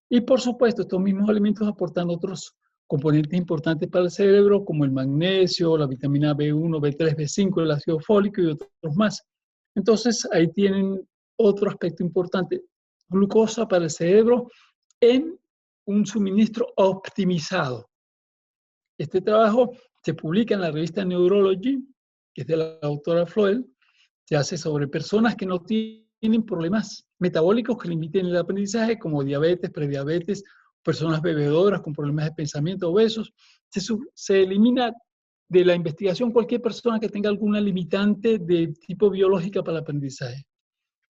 y por supuesto estos mismos alimentos aportan otros componentes importantes para el cerebro como el magnesio, la vitamina B1, B3, B5, el ácido fólico y otros más. Entonces ahí tienen otro aspecto importante, glucosa para el cerebro en un suministro optimizado. Este trabajo se publica en la revista Neurology, que es de la doctora Floel, se hace sobre personas que no tienen problemas metabólicos que limiten el aprendizaje, como diabetes, prediabetes, personas bebedoras con problemas de pensamiento, obesos. Se elimina de la investigación cualquier persona que tenga alguna limitante de tipo biológica para el aprendizaje.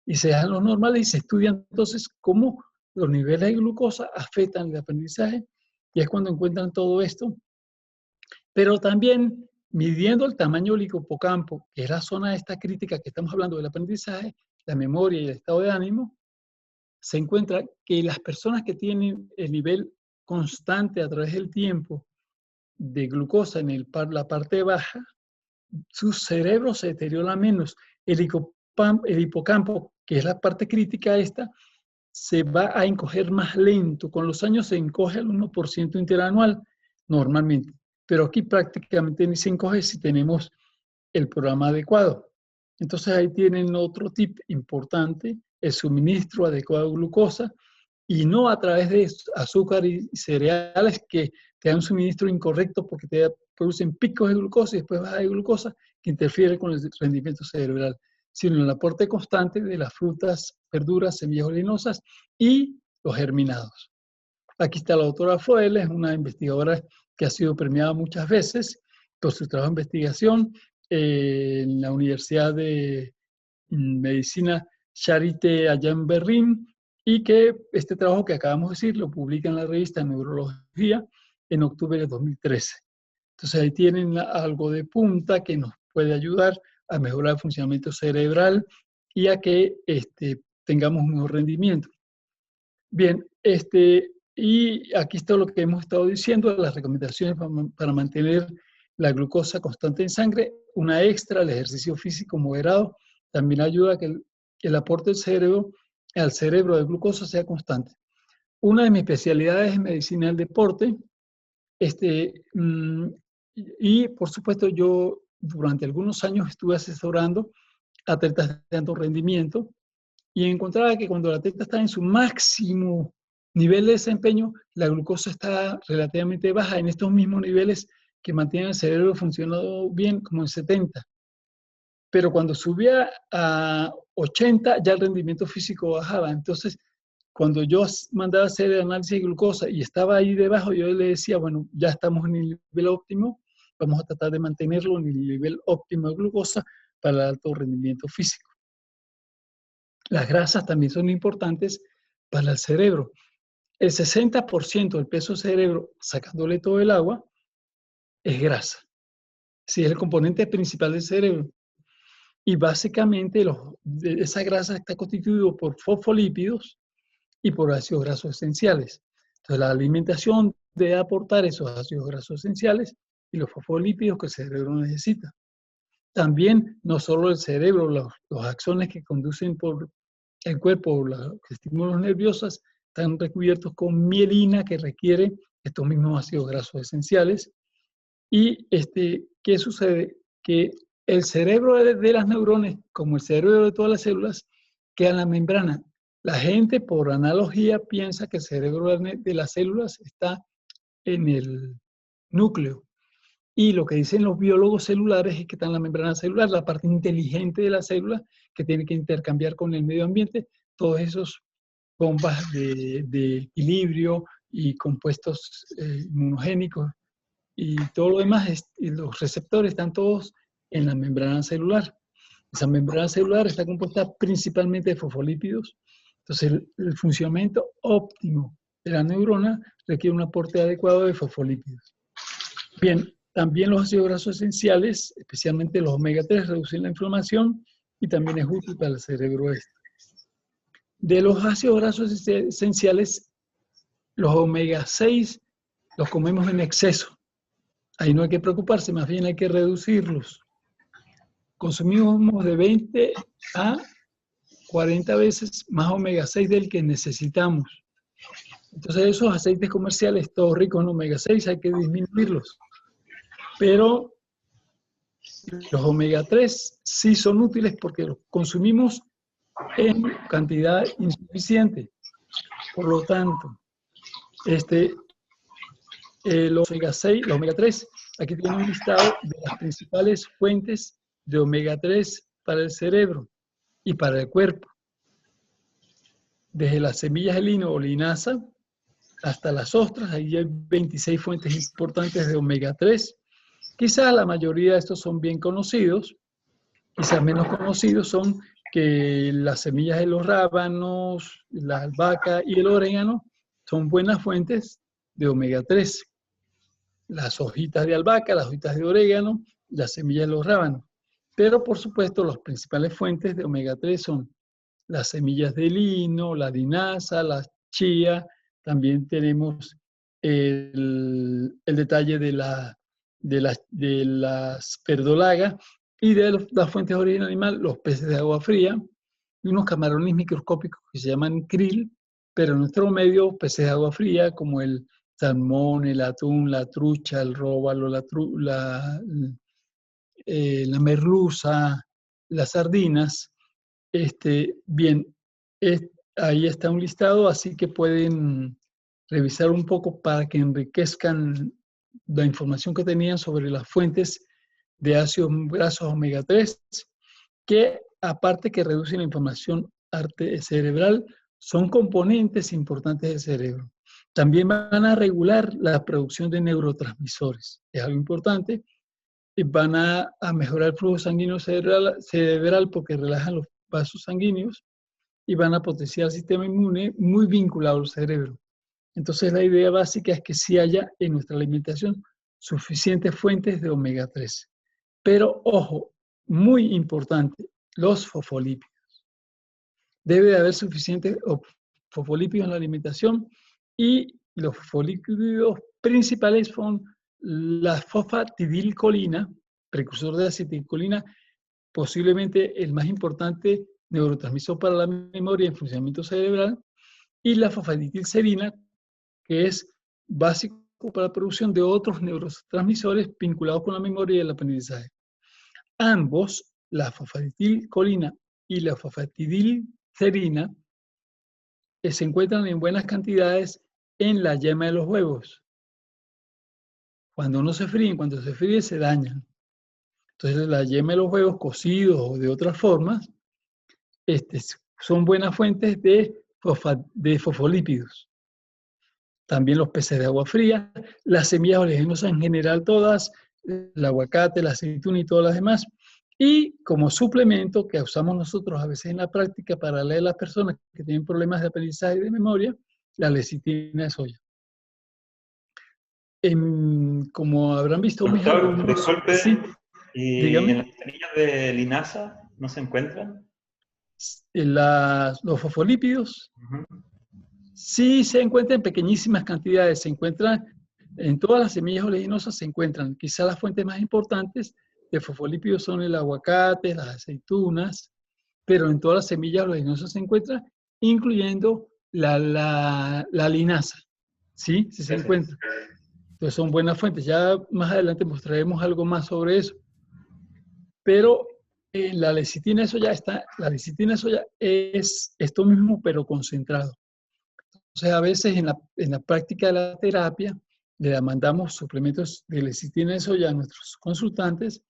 Y se dejan los normales y se estudian entonces cómo los niveles de glucosa afectan el aprendizaje. Y es cuando encuentran todo esto. Pero también midiendo el tamaño del hipocampo, que es la zona de esta crítica que estamos hablando del aprendizaje, la memoria y el estado de ánimo, se encuentra que las personas que tienen el nivel constante a través del tiempo de glucosa en la parte baja, su cerebro se deteriora menos. El hipocampo, que es la parte crítica esta, se va a encoger más lento. Con los años se encoge al 1% interanual normalmente. Pero aquí prácticamente ni se encoge si tenemos el programa adecuado. Entonces ahí tienen otro tip importante, el suministro adecuado de glucosa y no a través de azúcar y cereales que te dan un suministro incorrecto porque te producen picos de glucosa y después baja de glucosa que interfiere con el rendimiento cerebral, sino el aporte constante de las frutas, verduras, semillas oleaginosas y los germinados. Aquí está la doctora Floel, es una investigadora que ha sido premiada muchas veces por su trabajo de investigación en la Universidad de Medicina Charité allá en Berlín, y que este trabajo que acabamos de decir lo publica en la revista Neurología en octubre de 2013. Entonces ahí tienen algo de punta que nos puede ayudar a mejorar el funcionamiento cerebral y a que tengamos un mejor rendimiento. Bien, y aquí está lo que hemos estado diciendo, las recomendaciones para mantener la glucosa constante en sangre. Una extra, el ejercicio físico moderado, también ayuda a que el aporte al cerebro de glucosa sea constante. Una de mis especialidades es medicina del deporte. Y por supuesto yo durante algunos años estuve asesorando atletas de alto rendimiento y encontraba que cuando el atleta está en su máximo nivel de desempeño, la glucosa está relativamente baja en estos mismos niveles que mantienen el cerebro funcionando bien, como en 70. Pero cuando subía a 80, ya el rendimiento físico bajaba. Entonces, cuando yo mandaba a hacer el análisis de glucosa y estaba ahí debajo, yo le decía, bueno, ya estamos en el nivel óptimo, vamos a tratar de mantenerlo en el nivel óptimo de glucosa para el alto rendimiento físico. Las grasas también son importantes para el cerebro. El 60% del peso del cerebro, sacándole todo el agua, es grasa. Sí, es el componente principal del cerebro. Y básicamente esa grasa está constituida por fosfolípidos y por ácidos grasos esenciales. Entonces la alimentación debe aportar esos ácidos grasos esenciales y los fosfolípidos que el cerebro necesita. También, no solo el cerebro, los axones que conducen por el cuerpo, los estímulos nerviosos, están recubiertos con mielina que requiere estos mismos ácidos grasos esenciales. Y ¿qué sucede? Que el cerebro de las neuronas, como el cerebro de todas las células, queda en la membrana. La gente, por analogía, piensa que el cerebro de las células está en el núcleo. Y lo que dicen los biólogos celulares es que está en la membrana celular, la parte inteligente de la célula que tiene que intercambiar con el medio ambiente, todos esos bombas de equilibrio y compuestos inmunogénicos y todo lo demás, y los receptores están todos en la membrana celular. Esa membrana celular está compuesta principalmente de fosfolípidos. Entonces, el funcionamiento óptimo de la neurona requiere un aporte adecuado de fosfolípidos. Bien, también los ácidos grasos esenciales, especialmente los omega 3, reducen la inflamación y también es útil para el cerebro este. De los ácidos grasos esenciales, los omega 6 los comemos en exceso. Ahí no hay que preocuparse, más bien hay que reducirlos. Consumimos de 20 a 40 veces más omega 6 del que necesitamos. Entonces esos aceites comerciales, todos ricos en omega 6, hay que disminuirlos. Pero los omega 3 sí son útiles porque los consumimos en cantidad insuficiente. Por lo tanto, los omega 6, los omega 3, aquí tienen un listado de las principales fuentes de omega 3 para el cerebro y para el cuerpo. Desde las semillas de lino o linaza hasta las ostras, ahí hay 26 fuentes importantes de omega 3. Quizás la mayoría de estos son bien conocidos, quizás menos conocidos son que las semillas de los rábanos, la albahaca y el orégano son buenas fuentes de omega 3. Las hojitas de albahaca, las hojitas de orégano, las semillas de los rábanos. Pero, por supuesto, las principales fuentes de omega 3 son las semillas de lino, la linaza, la chía. También tenemos el detalle de las verdolagas y de las fuentes de origen animal, los peces de agua fría y unos camarones microscópicos que se llaman krill, pero en nuestro medio peces de agua fría como el salmón, el atún, la trucha, el róbalo, la merluza, las sardinas. Bien, ahí está un listado, así que pueden revisar un poco para que enriquezcan la información que tenían sobre las fuentes de ácidos grasos omega 3, que aparte que reducen la inflamación cerebral, son componentes importantes del cerebro. También van a regular la producción de neurotransmisores, es algo importante, y van a mejorar el flujo sanguíneo cerebral porque relajan los vasos sanguíneos y van a potenciar el sistema inmune muy vinculado al cerebro. Entonces la idea básica es que sí haya en nuestra alimentación suficientes fuentes de omega 3. Pero ojo, muy importante, los fosfolípidos. Debe de haber suficientes fosfolípidos en la alimentación y los fosfolípidos principales son la fosfatidilcolina, precursor de la acetilcolina, posiblemente el más importante neurotransmisor para la memoria y el funcionamiento cerebral, y la fosfatidilcerina, que es básico para la producción de otros neurotransmisores vinculados con la memoria y el aprendizaje. Ambos, la fosfatidilcolina y la fosfatidilcerina, se encuentran en buenas cantidades en la yema de los huevos. Cuando no se fríen, cuando se fríen se dañan. Entonces la yema de los huevos cocidos o de otras formas son buenas fuentes de fosfolípidos. También los peces de agua fría, las semillas oleaginosas en general todas, el aguacate, la aceituna y todas las demás, Y como suplemento que usamos nosotros a veces en la práctica para darle a las personas que tienen problemas de aprendizaje y de memoria, la lecitina de soya. Como habrán visto mis
Doctor,
alumnos,
disculpe,
sí,
¿y en
dígame,
las semillas de linaza no se encuentran?
los fosfolípidos
Ujú.
sí se encuentran en pequeñísimas cantidades, se encuentran en todas las semillas oleaginosas, se encuentran. Quizás las fuentes más importantes de fosfolípidos son el aguacate, las aceitunas, pero en todas las semillas oleaginosas se encuentran, incluyendo la linaza, ¿sí? Sí se
Gracias.
encuentra. Entonces son buenas fuentes. Ya más adelante mostraremos algo más sobre eso. Pero la lecitina de soya la lecitina de soya es esto mismo, pero concentrado. Entonces, a veces en la práctica de la terapia, le mandamos suplementos de lecitina de soya a nuestros consultantes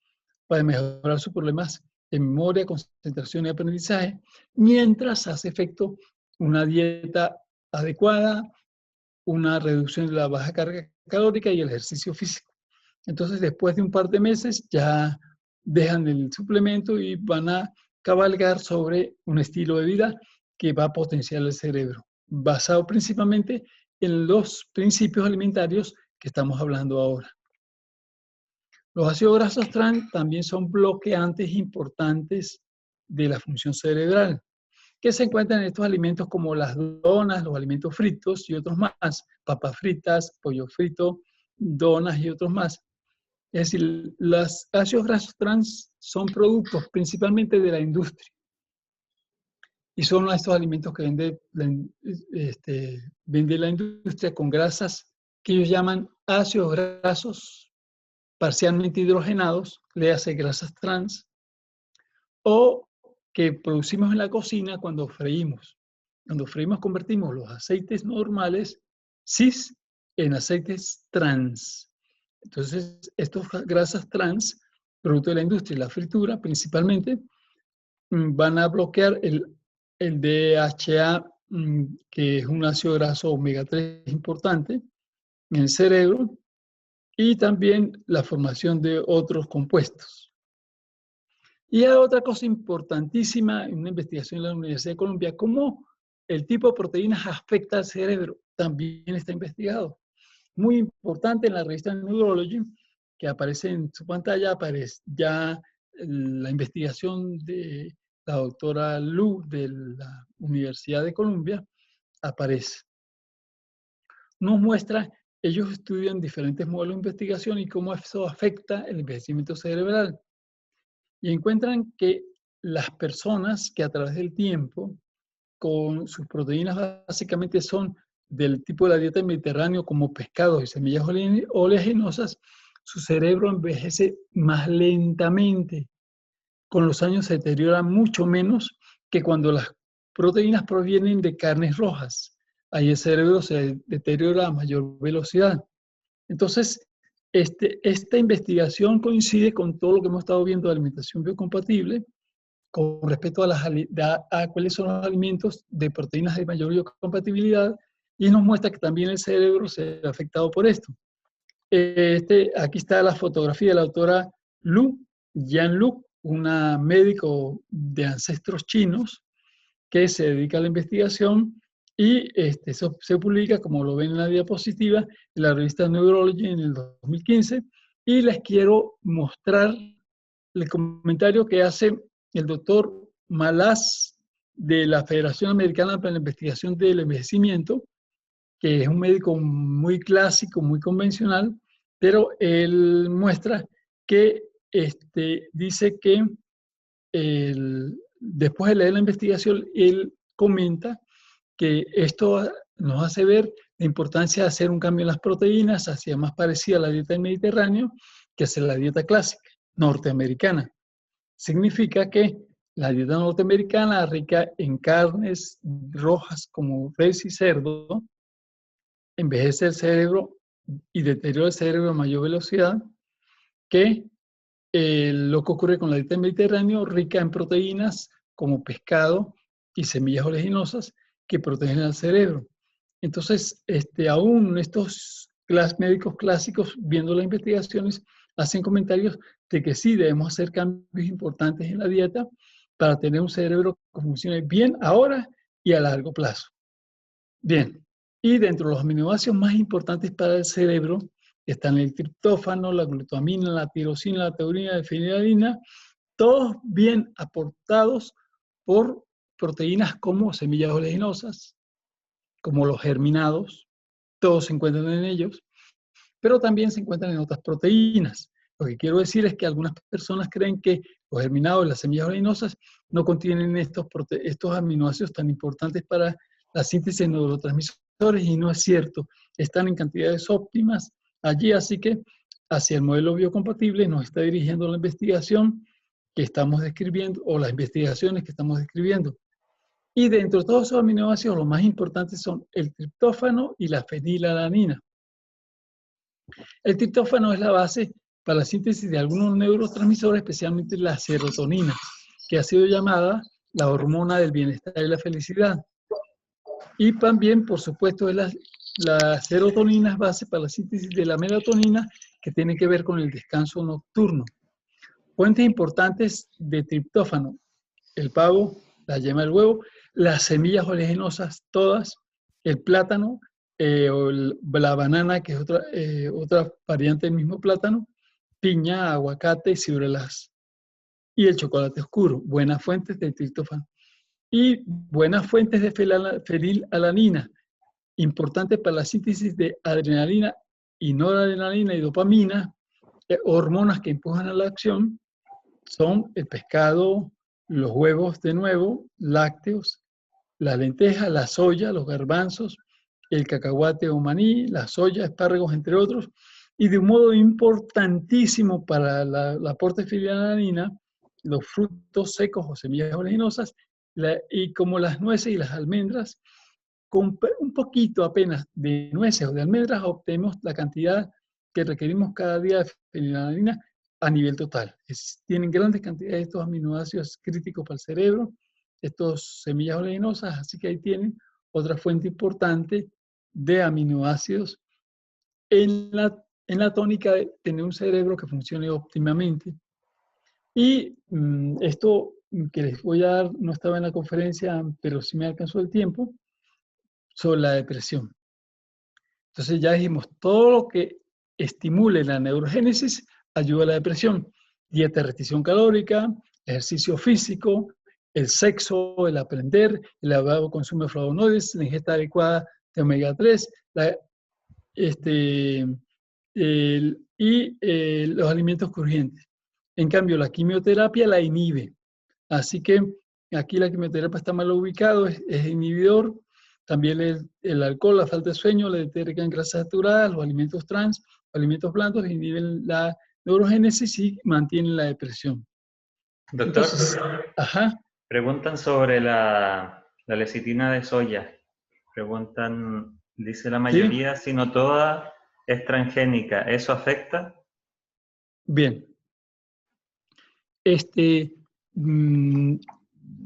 para mejorar sus problemas de memoria, concentración y aprendizaje, mientras hace efecto una dieta adecuada, una reducción de la baja carga calórica y el ejercicio físico. Entonces, después de un par de meses, ya dejan el suplemento y van a cabalgar sobre un estilo de vida que va a potenciar el cerebro, basado principalmente en los principios alimentarios que estamos hablando ahora. Los ácidos grasos trans también son bloqueantes importantes de la función cerebral, que se encuentran en estos alimentos como las donas, los alimentos fritos y otros más, papas fritas, pollo frito, donas y otros más. Es decir, los ácidos grasos trans son productos principalmente de la industria y son estos alimentos que vende la industria con grasas que ellos llaman ácidos grasos parcialmente hidrogenados, le hace grasas trans, o que producimos en la cocina cuando freímos. Cuando freímos convertimos los aceites normales, cis, en aceites trans. Entonces, estas grasas trans, producto de la industria y la fritura principalmente, van a bloquear el DHA, que es un ácido graso omega 3 importante en el cerebro, y también la formación de otros compuestos. Y hay otra cosa importantísima en una investigación en la Universidad de Colombia, cómo el tipo de proteínas afecta al cerebro, también está investigado. Muy importante en la revista Neurology, que aparece en su pantalla, aparece ya la investigación de la doctora Lu de la Universidad de Colombia, aparece. Nos muestra, ellos estudian diferentes modelos de investigación y cómo eso afecta el envejecimiento cerebral. Y encuentran que las personas que a través del tiempo, con sus proteínas básicamente son del tipo de la dieta mediterránea como pescados y semillas oleaginosas, su cerebro envejece más lentamente. Con los años se deteriora mucho menos que cuando las proteínas provienen de carnes rojas. Ahí el cerebro se deteriora a mayor velocidad. Entonces, esta investigación coincide con todo lo que hemos estado viendo de alimentación biocompatible con respecto a cuáles son los alimentos de proteínas de mayor biocompatibilidad y nos muestra que también el cerebro se ve afectado por esto. Aquí está la fotografía de la autora Yan Lu, una médico de ancestros chinos que se dedica a la investigación y eso se publica, como lo ven en la diapositiva, en la revista Neurology en el 2015. Y les quiero mostrar el comentario que hace el doctor Malas de la Federación Americana para la Investigación del Envejecimiento, que es un médico muy clásico, muy convencional, pero él muestra que dice que después de leer la investigación, él comenta que esto nos hace ver la importancia de hacer un cambio en las proteínas hacia más parecida a la dieta del Mediterráneo que hacia la dieta clásica norteamericana. Significa que la dieta norteamericana, rica en carnes rojas como res y cerdo, envejece el cerebro y deteriora el cerebro a mayor velocidad que lo que ocurre con la dieta mediterránea, rica en proteínas como pescado y semillas oleaginosas que protegen al cerebro. Entonces, aún estos médicos clásicos, viendo las investigaciones, hacen comentarios de que sí debemos hacer cambios importantes en la dieta para tener un cerebro que funcione bien ahora y a largo plazo. Bien, y dentro de los aminoácidos más importantes para el cerebro están el triptófano, la glutamina, la tirosina, la taurina, la fenilalanina, todos bien aportados por proteínas como semillas oleaginosas, como los germinados, todos se encuentran en ellos, pero también se encuentran en otras proteínas. Lo que quiero decir es que algunas personas creen que los germinados y las semillas oleaginosas no contienen estos aminoácidos tan importantes para la síntesis de neurotransmisores, y no es cierto. Están en cantidades óptimas allí, así que hacia el modelo biocompatible nos está dirigiendo la investigación que estamos describiendo, o las investigaciones que estamos describiendo. Y dentro de todos esos aminoácidos, los más importantes son el triptófano y la fenilalanina. El triptófano es la base para la síntesis de algunos neurotransmisores, especialmente la serotonina, que ha sido llamada la hormona del bienestar y la felicidad. Y también, por supuesto, la serotonina es base para la síntesis de la melatonina, que tiene que ver con el descanso nocturno. Fuentes importantes de triptófano: el pavo, la yema del huevo, las semillas oleaginosas todas, el plátano, o la banana, que es otra variante del mismo plátano, piña, aguacate, ciruelas, y el chocolate oscuro, buenas fuentes de triptófano. Y buenas fuentes de fenilalanina, importantes para la síntesis de adrenalina y noradrenalina y dopamina, hormonas que empujan a la acción, son el pescado, los huevos de nuevo, lácteos, la lenteja, la soya, los garbanzos, el cacahuate o maní, la soya, espárragos, entre otros. Y de un modo importantísimo para el aporte de fenilalanina, los frutos secos o semillas oleaginosas, y como las nueces y las almendras. Con un poquito apenas de nueces o de almendras obtenemos la cantidad que requerimos cada día de fenilalanina a nivel total. Tienen grandes cantidades de estos aminoácidos críticos para el cerebro, estos semillas oleaginosas, así que ahí tienen otra fuente importante de aminoácidos en la tónica de tener un cerebro que funcione óptimamente. Y esto que les voy a dar no estaba en la conferencia, pero sí me alcanzó el tiempo, sobre la depresión. Entonces ya dijimos, todo lo que estimule la neurogénesis ayuda a la depresión. Dieta de restricción calórica, ejercicio físico, el sexo, el aprender, el elevado consumo de flavonoides, la ingesta adecuada de omega 3, los alimentos crujientes. En cambio, la quimioterapia la inhibe. Así que aquí la quimioterapia está mal ubicado, es inhibidor. También el alcohol, la falta de sueño, la deteriora en grasas saturadas, los alimentos trans, los alimentos blandos inhiben la neurogénesis y mantienen la depresión.
Doctor,
Entonces, ajá.
Preguntan sobre la lecitina de soya. Preguntan, dice la mayoría,
¿Sí?
si no toda, es transgénica. ¿Eso afecta?
Bien.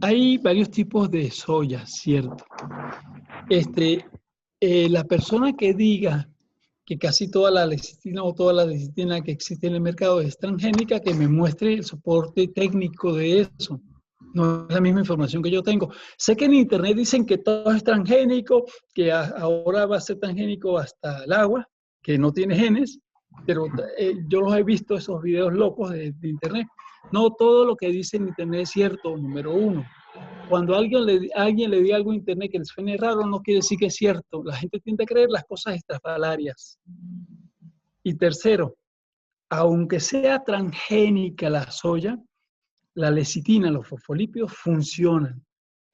Hay varios tipos de soya, ¿cierto? La persona que diga que casi toda la lecitina o toda la lecitina que existe en el mercado es transgénica, que me muestre el soporte técnico de eso. No es la misma información que yo tengo. Sé que en internet dicen que todo es transgénico, que ahora va a ser transgénico hasta el agua, que no tiene genes, pero yo los he visto, esos videos locos de internet. No todo lo que dice en internet es cierto, número uno. Cuando alguien le diga algo en internet que les suene raro, no quiere decir que es cierto. La gente tiende a creer las cosas estrafalarias. Y tercero, aunque sea transgénica la soya, la lecitina, los fosfolípidos funcionan.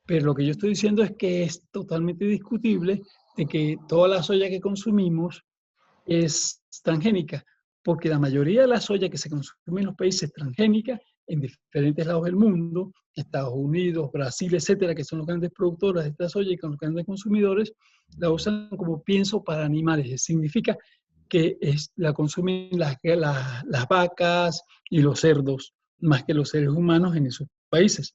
Pero lo que yo estoy diciendo es que es totalmente discutible de que toda la soya que consumimos es transgénica, porque la mayoría de la soya que se consume en los países transgénica, en diferentes lados del mundo, Estados Unidos, Brasil, etcétera, que son los grandes productores de esta soya y con los grandes consumidores, la usan como pienso para animales. Significa que la consumen las vacas y los cerdos, más que los seres humanos en esos países.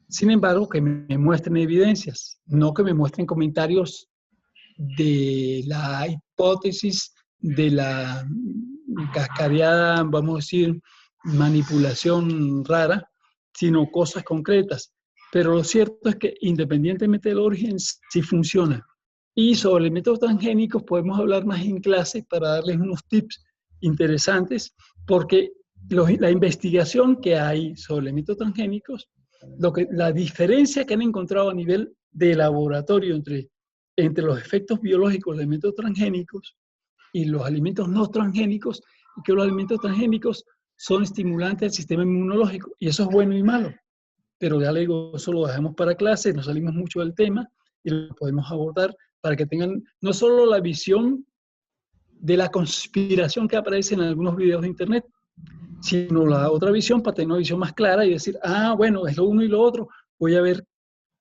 Sin embargo, que me muestren evidencias, no que me muestren comentarios de la hipótesis de la cascadeada, vamos a decir, manipulación rara, sino cosas concretas. Pero lo cierto es que independientemente del origen, sí funciona. Y sobre métodos transgénicos podemos hablar más en clase para darles unos tips interesantes, porque la investigación que hay sobre métodos transgénicos, la diferencia que han encontrado a nivel de laboratorio entre los efectos biológicos de métodos transgénicos y los alimentos no transgénicos, y que los alimentos transgénicos son estimulantes del sistema inmunológico, y eso es bueno y malo. Pero ya le digo, eso lo dejamos para clase, nos salimos mucho del tema y lo podemos abordar para que tengan no solo la visión de la conspiración que aparece en algunos videos de internet, sino la otra visión para tener una visión más clara y decir, ah, bueno, es lo uno y lo otro, voy a ver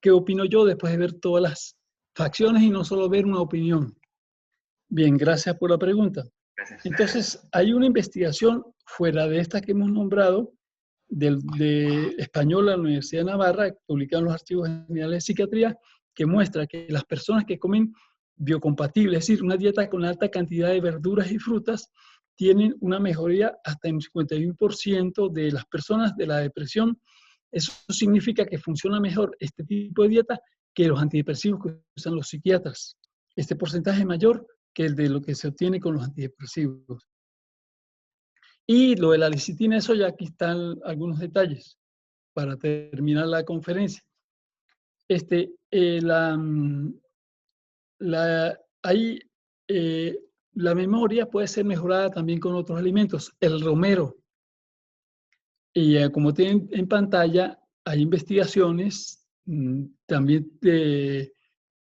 qué opino yo después de ver todas las facciones y no solo ver una opinión. Bien, gracias por la pregunta.
Gracias.
Entonces, hay una investigación fuera de esta que hemos nombrado, de española, la Universidad de Navarra, publicada en los archivos generales de psiquiatría, que muestra que las personas que comen biocompatible, es decir, una dieta con alta cantidad de verduras y frutas, tienen una mejoría hasta en 51% de las personas de la depresión. Eso significa que funciona mejor este tipo de dieta que los antidepresivos que usan los psiquiatras. Este porcentaje es mayor que el de lo que se obtiene con los antidepresivos. Y lo de la lecitina de soya, aquí están algunos detalles para terminar la conferencia. Ahí, la memoria puede ser mejorada también con otros alimentos. El romero. Y como tienen en pantalla, hay investigaciones también del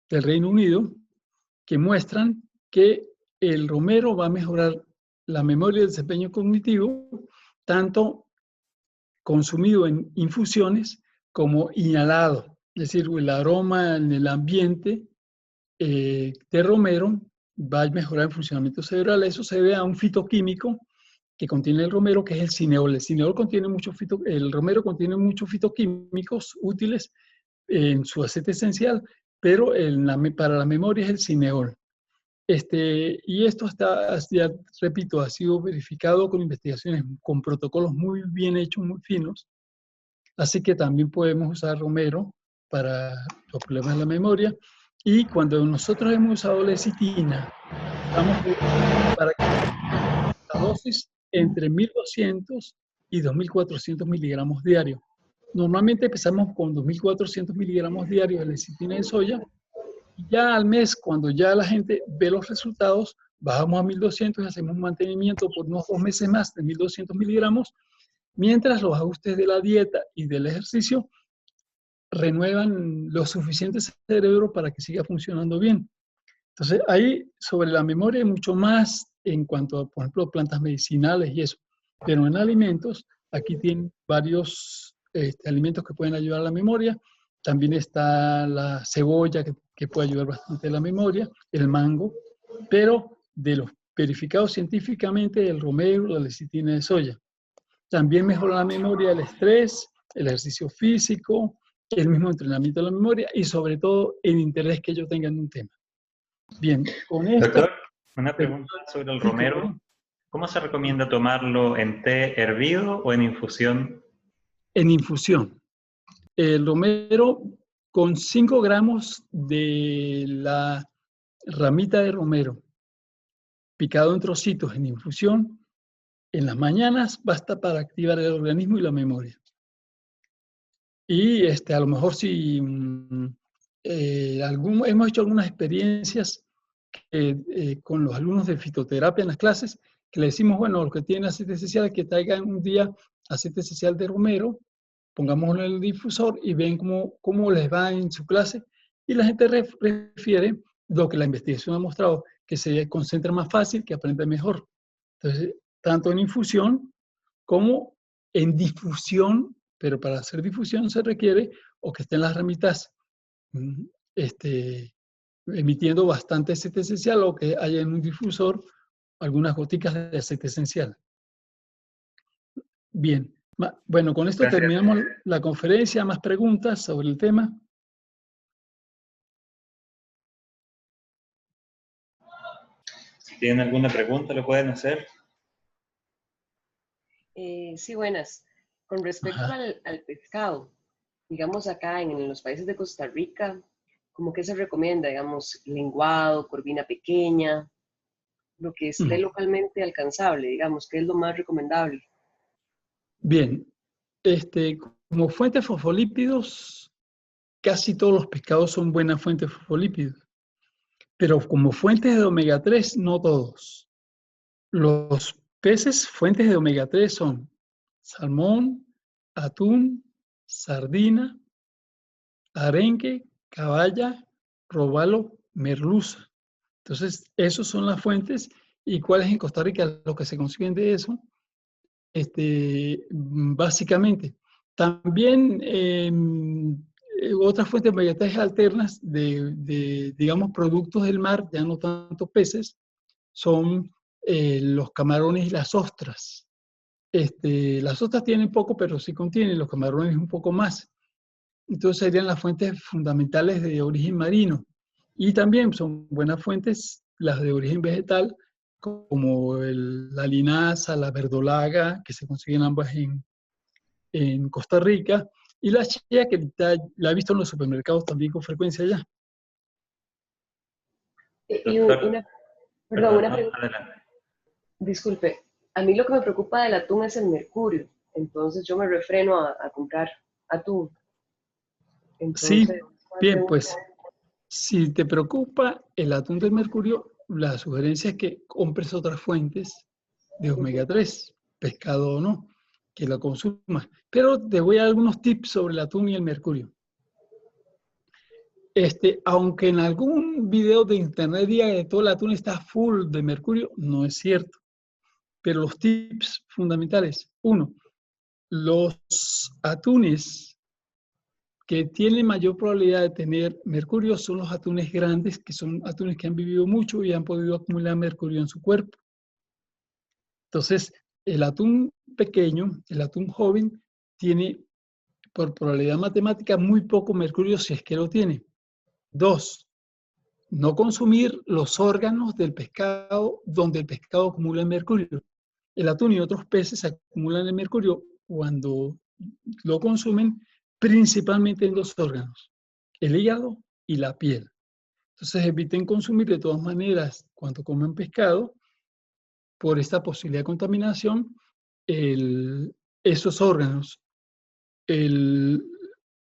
Reino Unido que muestran que el romero va a mejorar la memoria y el desempeño cognitivo, tanto consumido en infusiones como inhalado. Es decir, el aroma en el ambiente de romero va a mejorar el funcionamiento cerebral. Eso se debe a un fitoquímico que contiene el romero, que es el cineol. El cineol contiene el romero contiene muchos fitoquímicos útiles en su aceite esencial, pero para la memoria es el cineol. Y esto está, ya repito, ha sido verificado con investigaciones, con protocolos muy bien hechos, muy finos. Así que también podemos usar romero para los problemas de la memoria. Y cuando nosotros hemos usado lecitina, estamos para la dosis entre 1200 y 2400 miligramos diarios. Normalmente empezamos con 2400 miligramos diarios de lecitina de soya. Y ya al mes, cuando ya la gente ve los resultados, bajamos a 1200 y hacemos un mantenimiento por unos 2 meses más de 1200 miligramos, mientras los ajustes de la dieta y del ejercicio renuevan lo suficiente el cerebro para que siga funcionando bien. Entonces, ahí sobre la memoria hay mucho más en cuanto a, por ejemplo, plantas medicinales y eso. Pero en alimentos, aquí tienen varios alimentos que pueden ayudar a la memoria. También está la cebolla, que puede ayudar bastante a la memoria, el mango, pero de los verificados científicamente, el romero, la lecitina de soya. También mejora la memoria, el estrés, el ejercicio físico, el mismo entrenamiento de la memoria y sobre todo el interés que yo tenga en un tema. Bien, con esto...
Doctor, una pregunta sobre el romero. ¿Cómo se recomienda tomarlo en té hervido o en infusión?
En infusión. El romero con 5 gramos de la ramita de romero picado en trocitos en infusión, en las mañanas basta para activar el organismo y la memoria. Y a lo mejor si hemos hecho algunas experiencias con los alumnos de fitoterapia en las clases, que le decimos, bueno, los que tienen aceite esencial, que traigan un día aceite esencial de romero, pongámoslo en el difusor y ven cómo les va en su clase. Y la gente refiere lo que la investigación ha mostrado, que se concentra más fácil, que aprende mejor. Entonces, tanto en infusión como en difusión, pero para hacer difusión se requiere o que estén las ramitas emitiendo bastante aceite esencial o que haya en un difusor algunas goticas de aceite esencial. Bien, bueno, con esto
Gracias.
terminamos la conferencia. ¿Más preguntas sobre el tema?
Si tienen alguna pregunta, lo pueden hacer.
Sí, buenas. Con respecto
Ajá.
al pescado, digamos acá en los países de Costa Rica, ¿cómo que se recomienda? Digamos, lenguado, corvina pequeña, lo que esté
Mm.
localmente alcanzable, digamos, ¿qué es lo más recomendable?
Bien, como fuente de fosfolípidos, casi todos los pescados son buenas fuentes de fosfolípidos, pero como fuentes de omega 3, no todos. Los peces fuentes de omega 3 son salmón, atún, sardina, arenque, caballa, robalo, merluza. Entonces, esas son las fuentes. ¿Y cuáles en Costa Rica lo que se consiguen de eso? Básicamente. También otras fuentes vegetales alternas digamos, productos del mar, ya no tanto peces, son los camarones y las ostras. Las ostras tienen poco, pero sí contienen, los camarones un poco más. Entonces serían las fuentes fundamentales de origen marino. Y también son buenas fuentes las de origen vegetal, como la linaza, la verdolaga, que se consiguen ambas en Costa Rica, y la chía, que la he visto en los supermercados también con frecuencia allá.
Y
Doctor,
perdón,
perdón,
una
no,
pregunta,
adelante.
disculpe, a mí lo que me preocupa del atún es el mercurio, entonces yo me refreno a comprar atún.
Sí,
Entonces, una
bien,
pregunta.
pues si te preocupa el atún del mercurio, la sugerencia es que compres otras fuentes de omega 3, pescado o no, que lo consumas. Pero te voy a dar algunos tips sobre el atún y el mercurio. Aunque en algún video de internet diga que todo el atún está full de mercurio, no es cierto. Pero los tips fundamentales. Uno, los atunes que tienen mayor probabilidad de tener mercurio son los atunes grandes, que son atunes que han vivido mucho y han podido acumular mercurio en su cuerpo. Entonces, el atún pequeño, el atún joven, tiene por probabilidad matemática muy poco mercurio si es que lo tiene. Dos, no consumir los órganos del pescado donde el pescado acumula el mercurio. El atún y otros peces acumulan el mercurio cuando lo consumen principalmente en dos órganos, el hígado y la piel. Entonces eviten consumir de todas maneras cuando comen pescado por esta posibilidad de contaminación esos órganos, el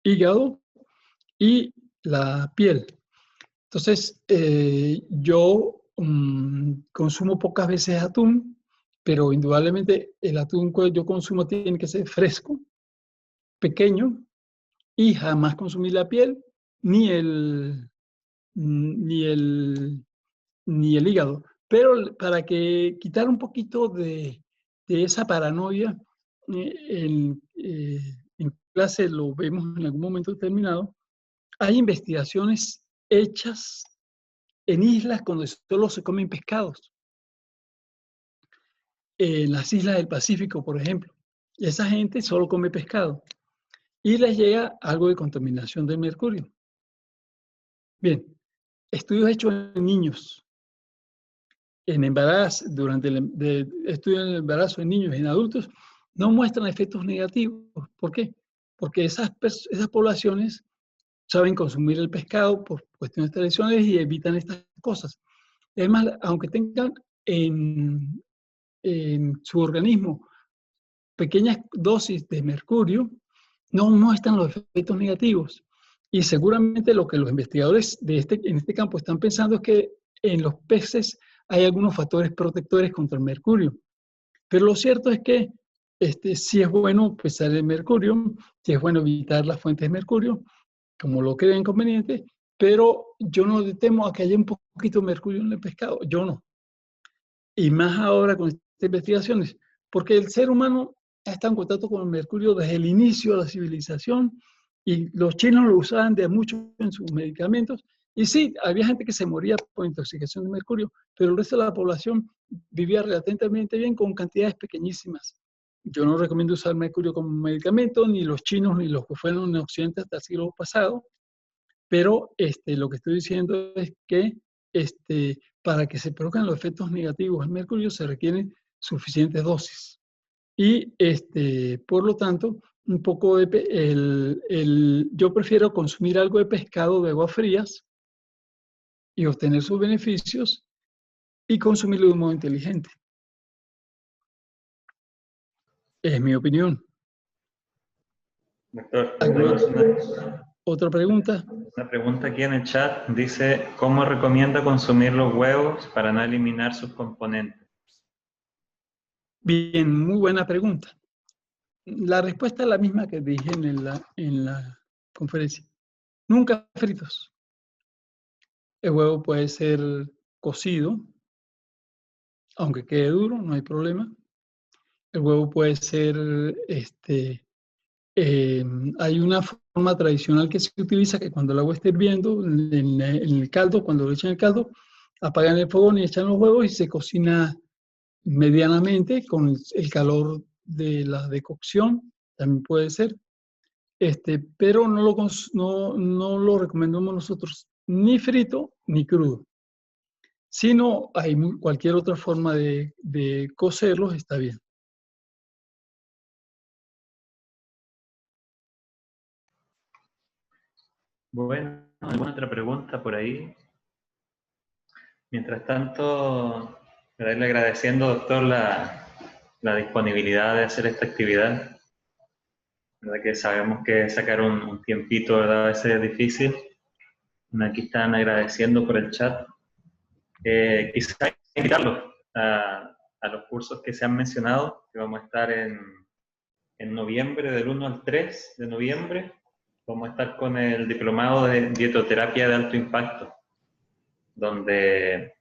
hígado y la piel. Entonces, yo consumo pocas veces atún, pero indudablemente el atún que yo consumo tiene que ser fresco, pequeño, y jamás consumir la piel ni ni el, ni el hígado. Pero para que quitar un poquito de esa paranoia, en clase lo vemos en algún momento determinado, hay investigaciones hechas en islas donde solo se comen pescados, en las islas del Pacífico, por ejemplo. Y esa gente solo come pescado y les llega algo de contaminación de mercurio. Bien, estudios hechos en niños, en embarazo, estudios en el embarazo en niños y en adultos, no muestran efectos negativos. ¿Por qué? Porque esas poblaciones saben consumir el pescado por cuestiones tradicionales y evitan estas cosas. Además, aunque tengan en su organismo pequeñas dosis de mercurio, no muestran los efectos negativos. Y seguramente lo que los investigadores en este campo están pensando es que en los peces hay algunos factores protectores contra el mercurio. Pero lo cierto es que sí es bueno pesar el mercurio, sí es bueno evitar las fuentes de mercurio, como lo creen conveniente, pero yo no le temo a que haya un poquito de mercurio en el pescado, yo no. Y más ahora con estas investigaciones, porque el ser humano ha estado en contacto con el mercurio desde el inicio de la civilización y los chinos lo usaban de mucho en sus medicamentos. Y sí, había gente que se moría por intoxicación de mercurio, pero el resto de la población vivía relativamente bien con cantidades pequeñísimas. Yo no recomiendo usar mercurio como medicamento, ni los chinos ni los que fueron en Occidente hasta el siglo pasado, pero lo que estoy diciendo es que para que se produzcan los efectos negativos del mercurio se requieren suficientes dosis. Y por lo tanto, un poco yo prefiero consumir algo de pescado de aguas frías y obtener sus beneficios y consumirlo de un modo inteligente. Es mi opinión.
Doctor,
¿Alguna
tenemos
otra pregunta?
una pregunta aquí en el chat. Dice, ¿cómo recomienda consumir los huevos para no eliminar sus componentes?
Bien, muy buena pregunta. La respuesta es la misma que dije en la conferencia. Nunca fritos. El huevo puede ser cocido, aunque quede duro, no hay problema. El huevo puede ser, hay una forma tradicional que se utiliza que cuando el agua esté hirviendo, en el caldo, cuando le echan el caldo, apagan el fogón y echan los huevos y se cocina medianamente con el calor de la decocción, también puede ser. Pero no lo recomendamos nosotros ni frito ni crudo. Si no, hay cualquier otra forma de cocerlos, está bien.
Bueno, ¿alguna otra pregunta por ahí? Mientras tanto, darle agradeciendo, doctor, la disponibilidad de hacer esta actividad. ¿Verdad? Que sabemos que sacar un tiempito, ¿verdad? A veces es difícil. Aquí están agradeciendo por el chat. Quizás invitarlos a los cursos que se han mencionado, que vamos a estar en noviembre, del 1 al 3 de noviembre. Vamos a estar con el diplomado de dietoterapia de alto impacto, donde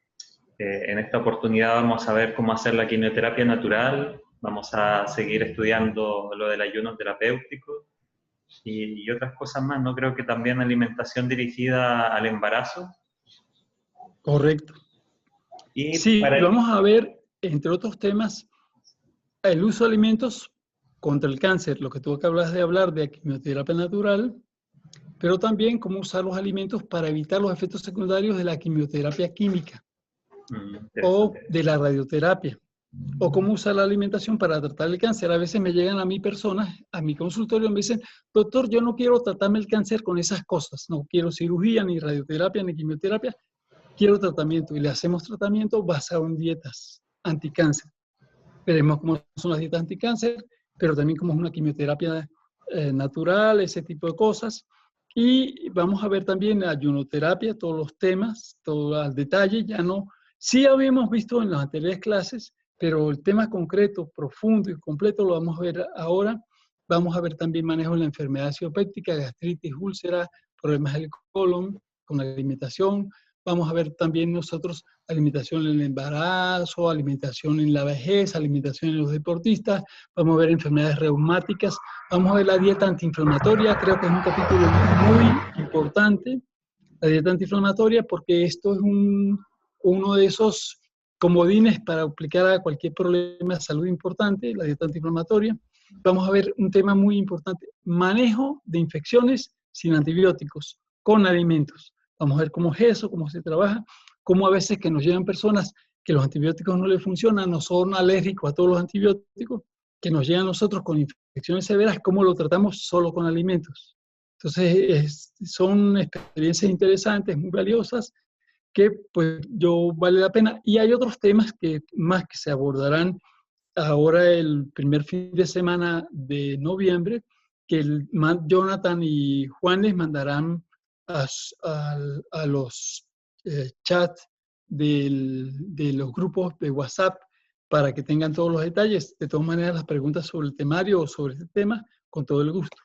en esta oportunidad vamos a ver cómo hacer la quimioterapia natural, vamos a seguir estudiando lo del ayuno terapéutico y otras cosas más, ¿no? Creo que también alimentación dirigida al embarazo.
Correcto.
Y
Sí,
para
vamos a ver, entre otros temas, el uso de alimentos contra el cáncer, lo que tú acabas de hablar de quimioterapia natural, pero también cómo usar los alimentos para evitar los efectos secundarios de la quimioterapia química o de la radioterapia, o cómo usar la alimentación para tratar el cáncer. A veces me llegan a mí personas, a mi consultorio, y me dicen, doctor, yo no quiero tratarme el cáncer con esas cosas, no quiero cirugía, ni radioterapia, ni quimioterapia, quiero tratamiento. Y le hacemos tratamiento basado en dietas anticáncer. Veremos cómo son las dietas anticáncer, pero también cómo es una quimioterapia natural, ese tipo de cosas. Y vamos a ver también la ayunoterapia, todos los temas, todo al detalle, ya no. Sí habíamos visto en las anteriores clases, pero el tema concreto, profundo y completo lo vamos a ver ahora. Vamos a ver también manejo de la enfermedad ciopéctica, gastritis, úlcera, problemas del colon, con la alimentación. Vamos a ver también nosotros alimentación en el embarazo, alimentación en la vejez, alimentación en los deportistas. Vamos a ver enfermedades reumáticas. Vamos a ver la dieta antiinflamatoria. Creo que es un capítulo muy importante, la dieta antiinflamatoria, porque esto es uno de esos comodines para aplicar a cualquier problema de salud importante, la dieta antiinflamatoria. Vamos a ver un tema muy importante, manejo de infecciones sin antibióticos, con alimentos. Vamos a ver cómo es eso, cómo se trabaja, cómo a veces que nos llegan personas que los antibióticos no les funcionan, no son alérgicos a todos los antibióticos, que nos llegan a nosotros con infecciones severas, cómo lo tratamos solo con alimentos. Entonces, son experiencias interesantes, muy valiosas, que pues vale la pena. Y hay otros temas que se abordarán ahora el primer fin de semana de noviembre, que Jonathan y Juan les mandarán a los chats de los grupos de WhatsApp para que tengan todos los detalles. De todas maneras, las preguntas sobre el temario o sobre este tema, con todo el gusto.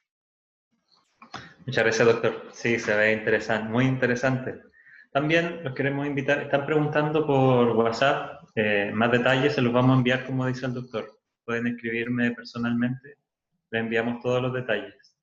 Muchas gracias, doctor. Sí, se ve interesante, muy interesante. También los queremos invitar, están preguntando por WhatsApp más detalles, se los vamos a enviar como dice el doctor. Pueden escribirme personalmente, les enviamos todos los detalles.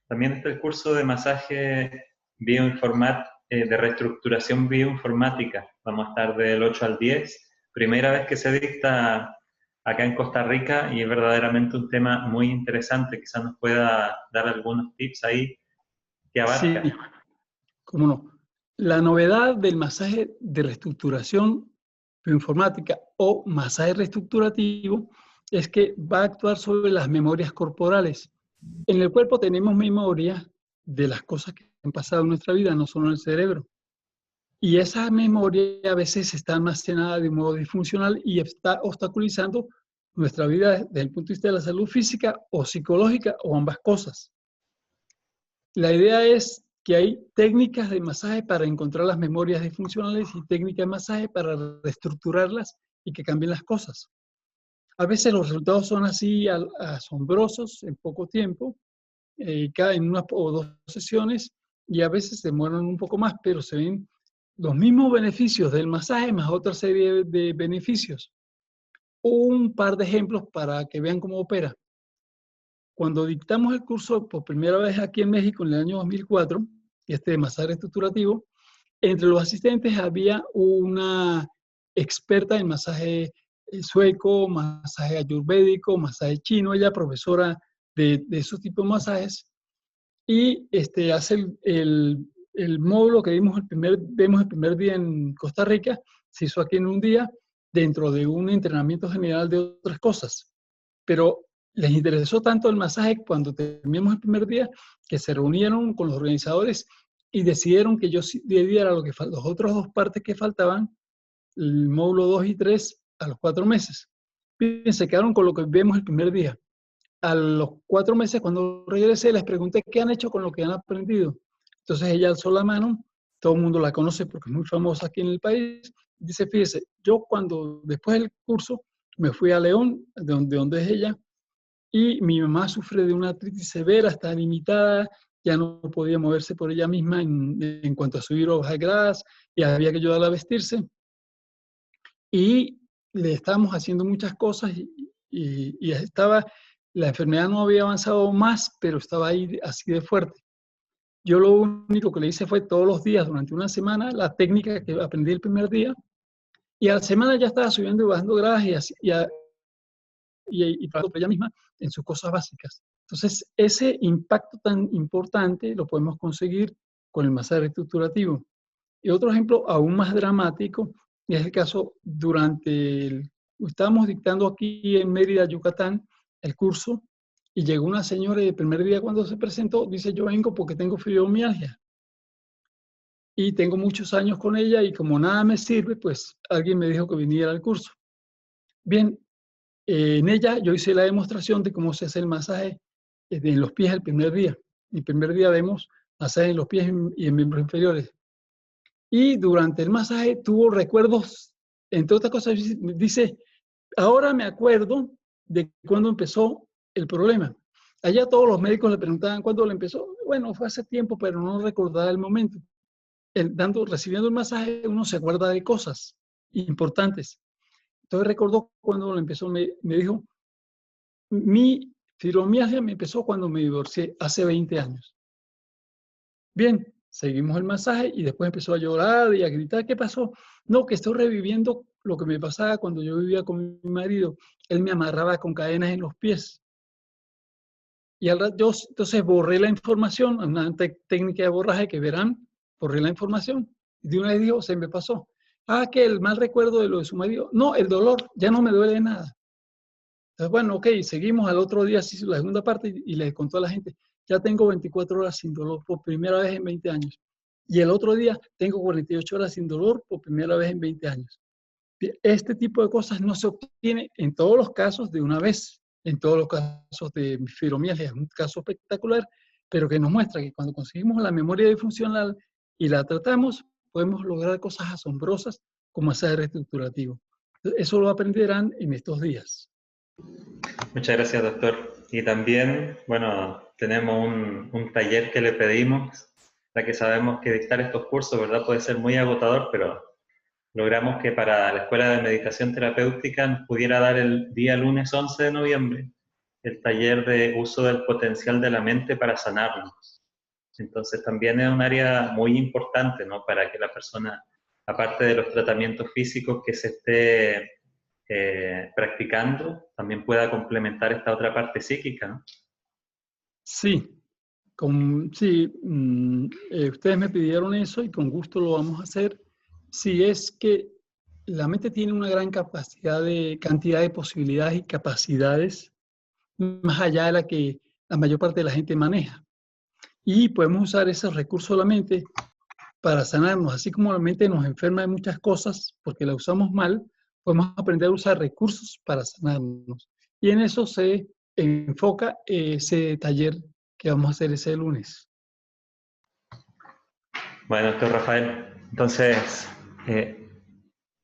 También está el curso de masaje de reestructuración bioinformática. Vamos a estar del 8 al 10. Primera vez que se dicta acá en Costa Rica y es verdaderamente un tema muy interesante. Quizás nos pueda dar algunos tips ahí que abarca.
Sí, cómo no. La novedad del masaje de reestructuración bioinformática o masaje reestructurativo es que va a actuar sobre las memorias corporales. En el cuerpo tenemos memoria de las cosas que han pasado en nuestra vida, no solo en el cerebro. Y esa memoria a veces está almacenada de un modo disfuncional y está obstaculizando nuestra vida desde el punto de vista de la salud física o psicológica o ambas cosas. La idea es que hay técnicas de masaje para encontrar las memorias disfuncionales y técnicas de masaje para reestructurarlas y que cambien las cosas. A veces los resultados son así asombrosos en poco tiempo, en una o dos sesiones, y a veces se demoran un poco más, pero se ven los mismos beneficios del masaje más otra serie de beneficios. Un par de ejemplos para que vean cómo opera. Cuando dictamos el curso por primera vez aquí en México en el año 2004, de masaje estructurativo, entre los asistentes había una experta en masaje sueco, masaje ayurvédico, masaje chino, ella profesora de esos tipos de masajes, y hace el módulo que vemos el primer día en Costa Rica, se hizo aquí en un día, dentro de un entrenamiento general de otras cosas. Pero les interesó tanto el masaje cuando terminamos el primer día, que se reunieron con los organizadores y decidieron que yo diera los otros dos partes que faltaban, el módulo 2 y 3, a los 4 meses. Y se quedaron con lo que vemos el primer día. A los 4 meses, cuando regresé, les pregunté qué han hecho con lo que han aprendido. Entonces ella alzó la mano, todo el mundo la conoce porque es muy famosa aquí en el país. Dice, fíjese, yo después del curso, me fui a León, de donde es ella, y mi mamá sufre de una artritis severa, está limitada, ya no podía moverse por ella misma en cuanto a subir o bajar gradas, y había que ayudarla a vestirse. Y le estábamos haciendo muchas cosas y la enfermedad no había avanzado más, pero estaba ahí así de fuerte. Yo lo único que le hice fue todos los días, durante una semana, la técnica que aprendí el primer día, y a la semana ya estaba subiendo y bajando gradas y por ella misma en sus cosas básicas. Entonces, ese impacto tan importante lo podemos conseguir con el masaje estructurativo. Y otro ejemplo aún más dramático es el caso estábamos dictando aquí en Mérida, Yucatán, el curso, y llegó una señora y el primer día cuando se presentó, dice, yo vengo porque tengo fibromialgia. Y tengo muchos años con ella y como nada me sirve, pues alguien me dijo que viniera al curso. Bien, en ella yo hice la demostración de cómo se hace el masaje en los pies el primer día. El primer día vemos masaje en los pies y en miembros inferiores. Y durante el masaje tuvo recuerdos, entre otras cosas, dice, ahora me acuerdo de cuándo empezó el problema. Allá todos los médicos le preguntaban cuándo le empezó. Bueno, fue hace tiempo, pero no recordaba el momento. Recibiendo el masaje, uno se acuerda de cosas importantes. Entonces recordó cuando lo empezó, me dijo, mi fibromialgia me empezó cuando me divorcié, hace 20 años. Bien, seguimos el masaje y después empezó a llorar y a gritar, ¿qué pasó? No, que estoy reviviendo lo que me pasaba cuando yo vivía con mi marido. Él me amarraba con cadenas en los pies. Y yo entonces borré la información, una técnica de borraje que verán, borré la información. Y de una vez dijo, se me pasó. Ah, que el mal recuerdo de lo de su marido. No, el dolor, ya no me duele nada. Entonces, bueno, ok, seguimos al otro día, sí, la segunda parte, y le contó a la gente, ya tengo 24 horas sin dolor por primera vez en 20 años. Y el otro día tengo 48 horas sin dolor por primera vez en 20 años. Este tipo de cosas no se obtiene en todos los casos de una vez, en todos los casos de fibromialgia, es un caso espectacular, pero que nos muestra que cuando conseguimos la memoria disfuncional y la tratamos, podemos lograr cosas asombrosas como hacer reestructurativo. Eso lo aprenderán en estos días.
Muchas gracias, doctor. Y también, bueno, tenemos un taller que le pedimos, ya que sabemos que dictar estos cursos, ¿verdad? Puede ser muy agotador, pero logramos que para la Escuela de Meditación Terapéutica nos pudiera dar el día lunes 11 de noviembre el taller de uso del potencial de la mente para sanarnos. Entonces también es un área muy importante, ¿no? Para que la persona, aparte de los tratamientos físicos que se esté practicando, también pueda complementar esta otra parte psíquica, ¿no?
Sí, ustedes me pidieron eso y con gusto lo vamos a hacer. Si es que la mente tiene una gran cantidad de posibilidades y capacidades más allá de la que la mayor parte de la gente maneja. Y podemos usar esos recursos solamente para sanarnos. Así como la mente nos enferma de muchas cosas porque la usamos mal, podemos aprender a usar recursos para sanarnos. Y en eso se enfoca ese taller que vamos a hacer ese lunes.
Bueno, doctor Rafael, entonces,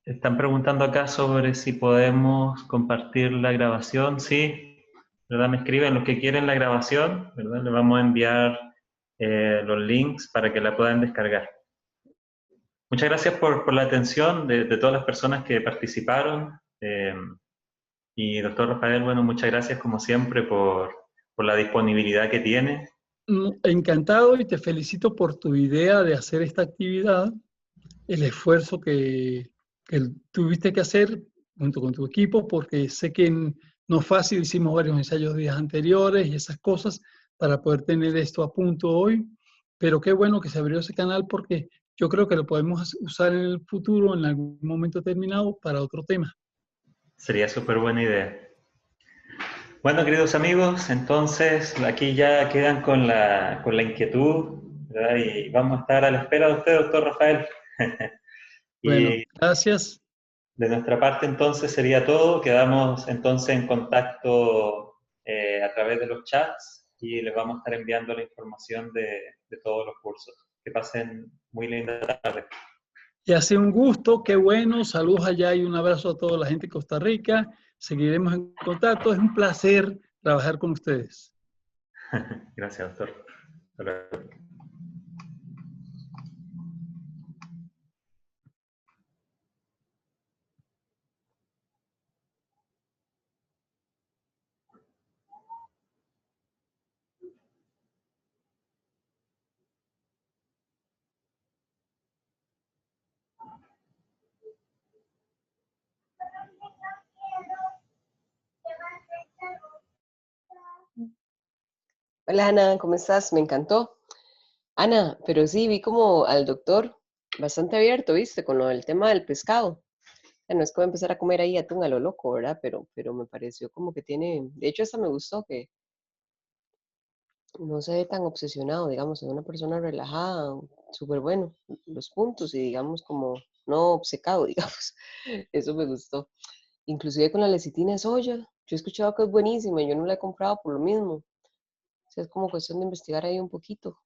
están preguntando acá sobre si podemos compartir la grabación. Sí, ¿verdad? Me escriben los que quieren la grabación, ¿verdad? Les vamos a enviar los links para que la puedan descargar. Muchas gracias por la atención de todas las personas que participaron. Y doctor Rafael, bueno, muchas gracias como siempre por la disponibilidad que tiene.
Encantado y te felicito por tu idea de hacer esta actividad, el esfuerzo que tuviste que hacer junto con tu equipo, porque sé que no es fácil, hicimos varios ensayos días anteriores y esas cosas para poder tener esto a punto hoy, pero qué bueno que se abrió ese canal porque yo creo que lo podemos usar en el futuro, en algún momento determinado, para otro tema.
Sería súper buena idea. Bueno, queridos amigos, entonces aquí ya quedan con la inquietud, ¿verdad? Y vamos a estar a la espera de usted, doctor Rafael.
Bueno,
Y
gracias.
de nuestra parte entonces sería todo. Quedamos entonces en contacto a través de los chats y les vamos a estar enviando la información de todos los cursos. Que pasen muy linda tarde.
Y ha sido un gusto, qué bueno. Saludos allá y un abrazo a toda la gente de Costa Rica. Seguiremos en contacto. Es un placer trabajar con ustedes.
Gracias, doctor. Hasta luego.
Hola Ana, ¿cómo estás? Me encantó. Ana, pero sí, vi como al doctor bastante abierto, ¿viste? Con lo del tema del pescado. No es que voy a empezar a comer ahí atún a lo loco, ¿verdad? Pero me pareció como que tiene, de hecho hasta me gustó que no se ve tan obsesionado, digamos, es una persona relajada, súper bueno, los puntos y digamos como no obcecado, digamos. Eso me gustó. Inclusive con la lecitina de soya, yo he escuchado que es buenísima, yo no la he comprado por lo mismo. O sea, es como cuestión de investigar ahí un poquito.